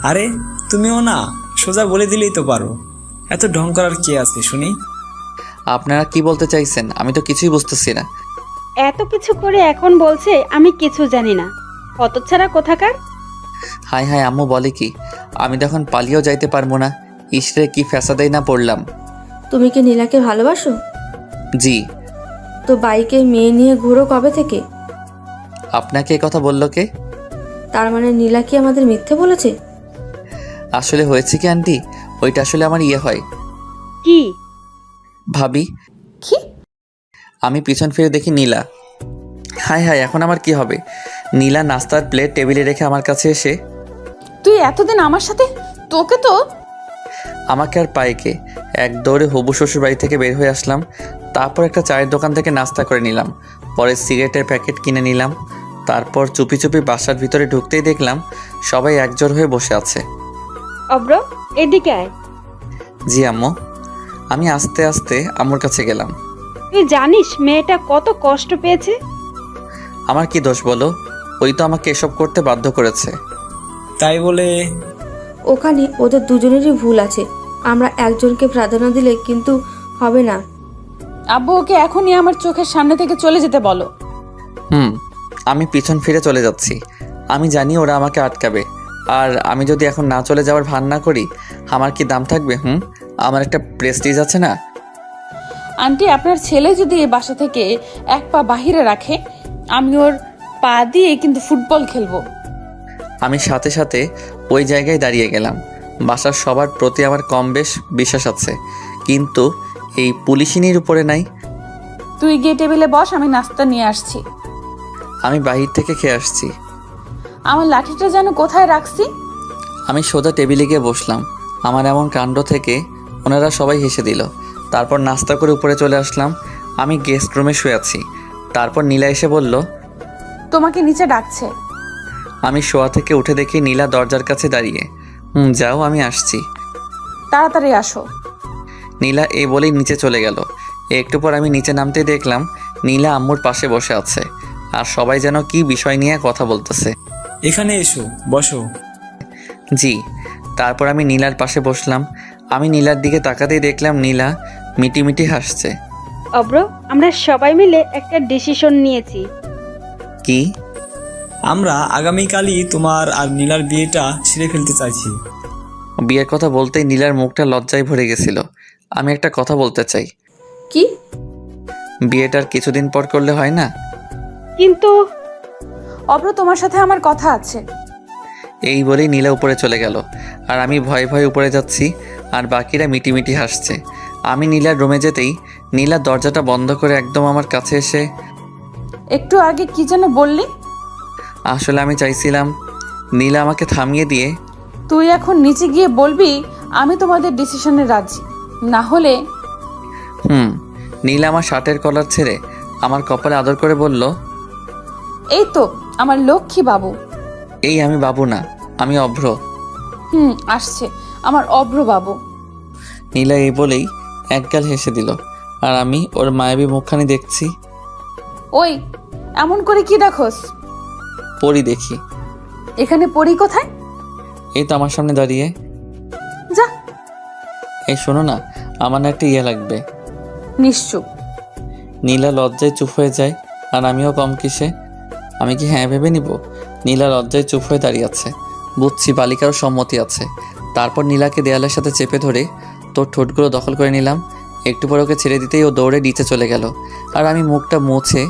আরে তুমিও না, সোজা বলে দিলেই তো পারো। এত ঢং করার কে আছে শুনি? আপনারা কি বলতে চাইছেন? আমি তো কিছুই বুঝতেছি না। এত কিছু করে এখন বলছে আমি কিছু জানি না। হতচ্ছাড়া কোথাকার। হাই হাই, আম্মু বলে কি? আমি তখন পালিয়েও যাইতে পারবো না। ইসরে, কি ফ্যাসাদাই না পড়লাম। তুমি কি নীলাকে ভালোবাসো? জি। তো বাইকে মেয়ে নিয়ে ঘুরো কবে থেকে? আপনাকে এই কথা বললো কে? তার মানে নীলা কি আমাদের মিথ্যে বলেছে? আসলে হয়েছে কি আন্টি, ওইটা আসলে আমার হয় কি ভাবি। কি? আমি পিছন ফিরে দেখি নীলা। হাই হাই, এখন আমার কি হবে? নীলা নাস্তার প্লেট টেবিলে রেখে আমার কাছে এসে, তুই এতদিন আমার সাথে, তোকে তো। আমাকে আর পাইকে এক দৌড়ে হবু শ্বশুর বাড়ি থেকে বের হয়ে আসলাম। তারপর একটা চায়ের দোকান থেকে নাস্তা করে নিলাম। পরে সিগারেটের প্যাকেট কিনে নিলাম। তারপর চুপি চুপি বাসার ভিতরে ঢুকতেই দেখলাম সবাই একজোট হয়ে বসে আছে। অব্র, এদিকে আয়। জি আম্মু। আমি আস্তে আস্তে আম্মুর কাছে গেলাম। তুই জানিস মেয়েটা কত কষ্ট পেয়েছে? আমার কি দোষ বলো? ওই তো আমাকে এসব করতে বাধ্য করেছে। তাই বলে ওখানে ওদের দুজনেরই ভুল আছে। আমরা একজনকে প্রাধান্য দিলে কিন্তু হবে না। আব্বু, ওকে এখনই আমার চোখের সামনে থেকে চলে যেতে বলো। আমি পিছন ফিরে চলে যাচ্ছি। আমি জানি ওরা আমাকে আটকাবে। আর আমি যদি এখন না চলে যাওয়ার ভান না করি, আমার কি দাম থাকবে? আমার একটা প্রেস্টিজ আছে না? আন্টি, আপনার ছেলে যদি এই বাসা থেকে এক পা বাহিরে রাখে, আমি ওর পা দিয়ে কিন্তু ফুটবল খেলবো। আমি সাথে সাথে ওই জায়গায় দাঁড়িয়ে গেলাম। বাসার সবার প্রতি আমার কম বেশ বিশ্বাস আছে, কিন্তু এই পুলিশিনীর উপরে নাই। তুই গিয়ে টেবিলে বস, আমি নাস্তা নিয়ে আসছি। আমি বাহির থেকে খেয়ে আসছি। আমার লাঠিটা যেন কোথায় রাখছি। আমি সোজা টেবিলে গিয়ে বসলাম। আমার এমন কাণ্ড থেকে ওনারা সবাই হেসে দিল। তারপর নাস্তা করে উপরে চলে আসলাম। আমি গেস্ট রুমে শুয়ে আছি। তারপর নীলা এসে বলল, তোমাকে নিচে ডাকছে। আমি শোয়া থেকে উঠে দেখি নীলা দরজার কাছে দাঁড়িয়ে। যাও, আমি আসছি। তাড়াতাড়ি আসো। নীলা এই বলেই নিচে চলে গেল। একটু পর আমি নিচে নামতেই দেখলাম নীলা আম্মুর পাশে বসে আছে, আর সবাই যেন কি বিষয় নিয়ে কথা বলতেছে। এখানে এসো, বসো। জি। তারপর আমি নীলার পাশে বসলাম। আমি নীলার দিকে তাকাতেই দেখলাম নীলা মিটিমিটি হাসছে। অব্র, আমরা সবাই মিলে একটা ডিসিশন নিয়েছি। কি? আমরা আগামীকালই তোমার আর নীলার বিয়েটা সেরে ফেলতে চাইছি। বিয়ের কথা বলতেই নীলার মুখটা লজ্জায় ভরে গেছিল। আমি একটা কথা বলতে চাই। কি? বিয়েটার কিছুদিন পর করলে হয় না? কিন্তু অব্র, তোমার সাথে আমার কথা আছে। এই বলেই নীলা উপরে চলে গেল, আর আমি ভয়ে ভয়ে উপরে যাচ্ছি, আর বাকিরা মিটিমিটি হাসছে। আমি নীলার রুমে যেতেই নীলা দরজাটা বন্ধ করে একদম আমার কাছে এসে, একটু আগে কি যেন বললি? আসলে আমি চাইছিলাম নীলা আমাকে থামিয়ে দিয়ে, তুই এখন নিচে গিয়ে বলবি আমি তোমাদের ডিসিশনে রাজি, না হলে। নীলা আমার শার্টের কলার ছেড়ে আমার কপালে আদর করে বলল, এই তো আমার লক্ষ্মী বাবু। এই আমি বাবু না, আমি অভ্র। আসছে আমার অভ্র বাবু। নীলা এই বলেই একগাল হেসে দিল, আর আমি ওর মায়াবী মুখখানি দেখছি। ওই, এমন করে কি দেখোস? পরি দেখি। এখানে পরি কোথায়? এই তো আমার সামনে দাঁড়িয়ে। যা। এই শোনো না, আমার না একটা ইয়ে লাগবে। নিশ্চুপ। নীলা লজ্জায় চুপ হয়ে যায়, আর আমিও কম কিসে। আমি কি হ্যাঁ ভেবে নিব? নীলা লজ্জায় চুপ হয়ে দাঁড়িয়ে আছে। বুঝছি বালিকারও সম্মতি আছে। তারপর নীলাকে দেয়ালের সাথে চেপে ধরে তোর ঠোঁটগুলো দখল করে নিলাম। একটু পর ওকে ছেড়ে দিতেই ও দৌড়ে নিচে চলে গেল, আর আমি মুখটা মুছে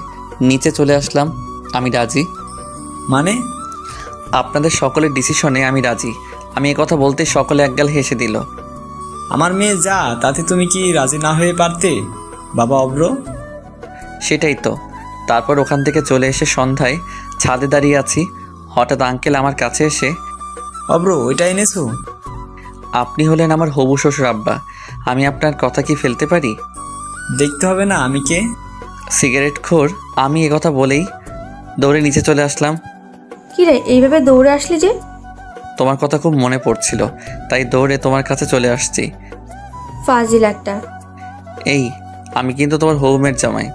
নিচে চলে আসলাম। আমি রাজি। মানে? আপনাদের সকলের ডিসিশনে আমি রাজি। আমি কথা বলতে সকলে একগাল হেসে দিল। আমার মেয়ে যা, তাতে তুমি কি রাজি না হয়ে পারতে বাবা অব্র? সেটাই তো। তারপর ওখান থেকে চলে এসে সন্ধ্যায় ছাদে দাঁড়িয়ে আছি। হঠাৎ আঙ্কেল আমার কাছে এসে, অব্র ওইটা এনেছো? আপনি হলেন আমার হবু শ্বশুর আব্বা, আমি আপনার কথা কি ফেলতে পারি? দেখতে হবে না আমি কে। সিগারেট খোর। আমি কথা বলেই দৌড়ে নিচে চলে আসলাম। কি রে, এইভাবে দৌড়ে আসলি যে? তোমার কথা খুব মনে পড়ছিল, তাই দৌড়ে তোমার কাছে চলে আসছি। ফাজিল একটা। এই, আমি কিন্তু তোমার হৌমের জামাই।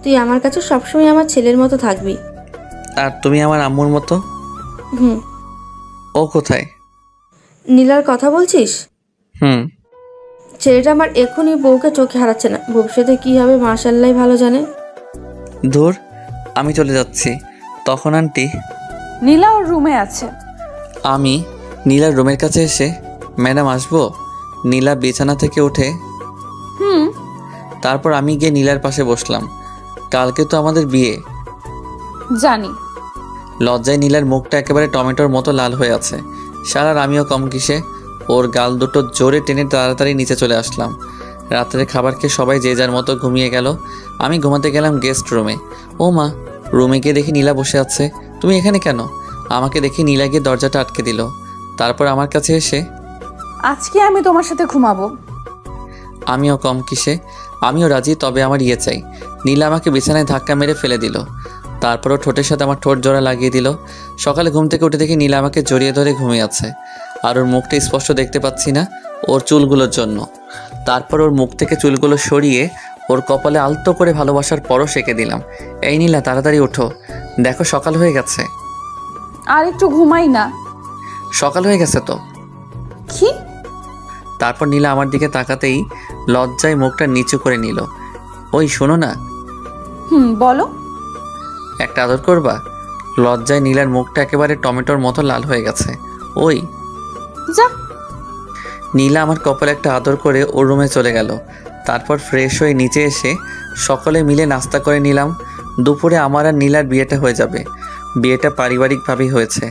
তুই আমার কাছে সবসময় আমার ছেলের মতো থাকবি। আর তুমি আমার আম্মুর মতো। হুম। ও কোথায়? নীলার কথা বলছিস? হুম। ছেলেটা আমার এখনই বউকে চোখে হারাচ্ছে না, ভবিষ্যতে কি হবে মাশাআল্লাহ ভালো জানে। ধুর, আমি চলে যাচ্ছি। তখন আন্টি নীলা ওর রুমে আছে। আমি নীলার রুমের কাছে এসে, ম্যাডাম আসবো? নীলা বিছানা থেকে উঠে, তারপর আমি গিয়ে নীলার পাশে বসলাম। কালকে তো আমাদের বিয়ে। জানি। লজ্জায় নীলার মুখটা একেবারে টমেটোর মতো লাল হয়ে আছে। সারার আমিও কম কিসে। ওর গাল দুটো জোরে টেনে তাড়াতাড়ি নিচে চলে আসলাম। রাতের খাবার খেয়ে সবাই যে যার মতো ঘুমিয়ে গেল। আমি ঘুমাতে গেলাম গেস্ট রুমে। ও মা, রুমে গিয়ে দেখি নীলা বসে আছে। তুমি এখানে কেন? আমাকে দেখি নীলা গিয়ে দরজাটা আটকে দিল। তারপর আমার কাছে এসে, আজকে আমি তোমার সাথে ঘুমাবো। আমিও কম কিসে, আমিও রাজি, তবে আমার ইয়ে চাই। নীলা আমাকে বিছানায় ধাক্কা মেরে ফেলে দিল। তারপরও ঠোঁটের সাথে আমার ঠোঁট জোড়া লাগিয়ে দিল। সকালে ঘুম থেকে উঠে দেখি নীলা আমাকে জড়িয়ে ধরে ঘুমিয়ে আছে, আর ওর মুখটা স্পষ্ট দেখতে পাচ্ছি না ওর চুলগুলোর জন্য। তারপর ওর মুখ থেকে চুলগুলো সরিয়ে ওর কপালে আলতো করে ভালোবাসার পরও সেঁকে দিলাম। এই নীলা, তাড়াতাড়ি ওঠো, দেখো সকাল হয়ে গেছে। আর একটু ঘুমাই না। সকাল হয়ে গেছে তো। কি? তারপর নীলা আমার দিকে তাকাতেই লজ্জায় মুখটা নিচু করে নিল। ওই শোনো না। বলো। একটা আদর করবা? লজ্জায় নীলার মুখটা একেবারে টমেটোর মতো লাল হয়ে গেছে। ওই যা। নীলা আমার কপালে একটা আদর করে ওর রুমে চলে গেল। তারপর ফ্রেশ হয়ে নিচে এসে সকলে মিলে নাস্তা করে নিলাম। দুপুরে আমার আর নীলার বিয়েটা হয়ে যাবে। বিয়েটা পারিবারিকভাবেই হয়েছে,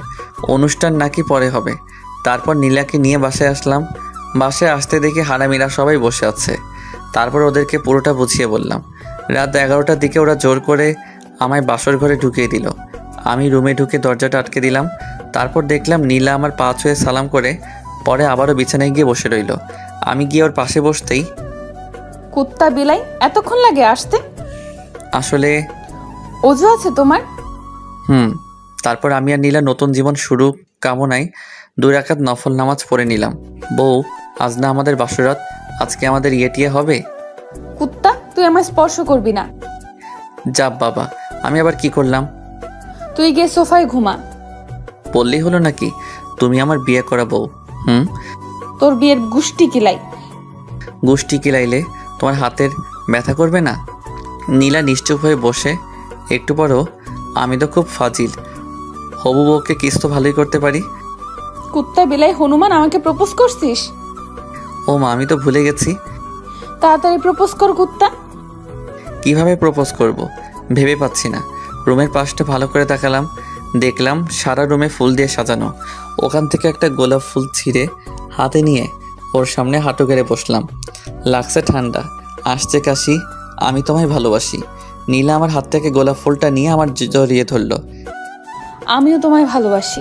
অনুষ্ঠান নাকি পরে হবে। তারপর নীলাকে নিয়ে বাসায় আসলাম। বাসায় আসতে দেখি হারামিরা সবাই বসে আছে। তারপর ওদেরকে পুরোটা বুঝিয়ে বললাম। রাত 11টার দিকে ওরা জোর করে আমায় বাসর ঘরে ঢুকিয়ে দিল। আমি রুমে ঢুকে দরজাটা আটকে দিলাম। তারপর দেখলাম নীলা আমার পা ছুঁয়ে সালাম করে পরে আবারও বিছানায় গিয়ে বসে রইল। আমি গিয়ে ওর পাশে বসতেই, কুত্তা বিলাই, এতক্ষণ লাগে আসতে? আসলে অজু আছে তোমার? তারপর আমি আর নীলা নতুন জীবন শুরু কামনায় 2 রাকাত নফল নামাজ পড়ে নিলাম। বউ, আজ না আমাদের বাসরাত, আজকে আমাদের ইয়েটিয়া হবে। কুত্তা, তুই আমায় স্পর্শ করবি না। যা বাবা, আমি আবার কি করলাম? তুই গিয়ে সোফায় ঘুমা। বললেই হলো নাকি তুমি আমার বিয়ে করা বউ? তোর বিয়ের গুষ্টি কিলাই। গোষ্ঠী কিলাইলে তোমার হাতের ব্যথা করবে না? নীলা নিশ্চুপ হয়ে বসে। একটু পরও, আমি তো খুব ফাজিল, হবু বউকে কিস তো ভালোই করতে পারি। কুত্তা বিলাই হনুমান, আমাকে প্রপোজ করছিস? ও মা, আমি তো ভুলে গেছি। তাড়াতাড়ি প্রপোজ কর কুত্তা। কিভাবে প্রপোজ করব ভেবে পাচ্ছি না। রুমের পাশটা ভালো করে তাকালাম, দেখলাম সারা রুমে ফুল দিয়ে সাজানো। ওখান থেকে একটা গোলাপ ফুল ছিঁড়ে হাতে নিয়ে ওর সামনে হাঁটু গেড়ে বসলাম। লাগছে ঠান্ডা, আসছে কাশি, আমি তোমায় ভালোবাসি। নীলা আমার হাত থেকে গোলাপ ফুলটা নিয়ে আমার জড়িয়ে ধরলো। আমিও তোমায় ভালোবাসি।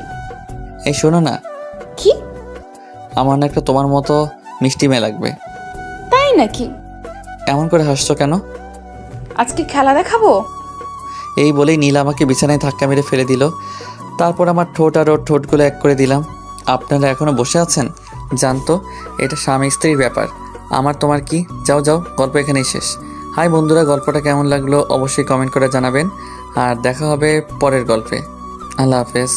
এই শোনো না, কি? আমার না একটা তোমার মতো মিষ্টি মেয়ে লাগবে। তাই নাকি? এমন করে হাসছো কেন? আজকে খেলা দেখাবো? এই বলেই নীলা আমাকে বিছানায় ধাক্কা মেরে ফেলে দিল। তারপর আমার ঠোঁট আর ওর ঠোঁটগুলো এক করে দিলাম। আপনারা এখনো বসে আছেন? জানতো এটা স্বামী স্ত্রীর ব্যাপার, আমার তোমার কি? যাও যাও, গল্প এখানেই শেষ। হাই বন্ধুরা, গল্পটা কেমন লাগলো অবশ্যই কমেন্ট করে জানাবেন, আর দেখা হবে পরের গল্পে। আল্লাহ হাফেজ।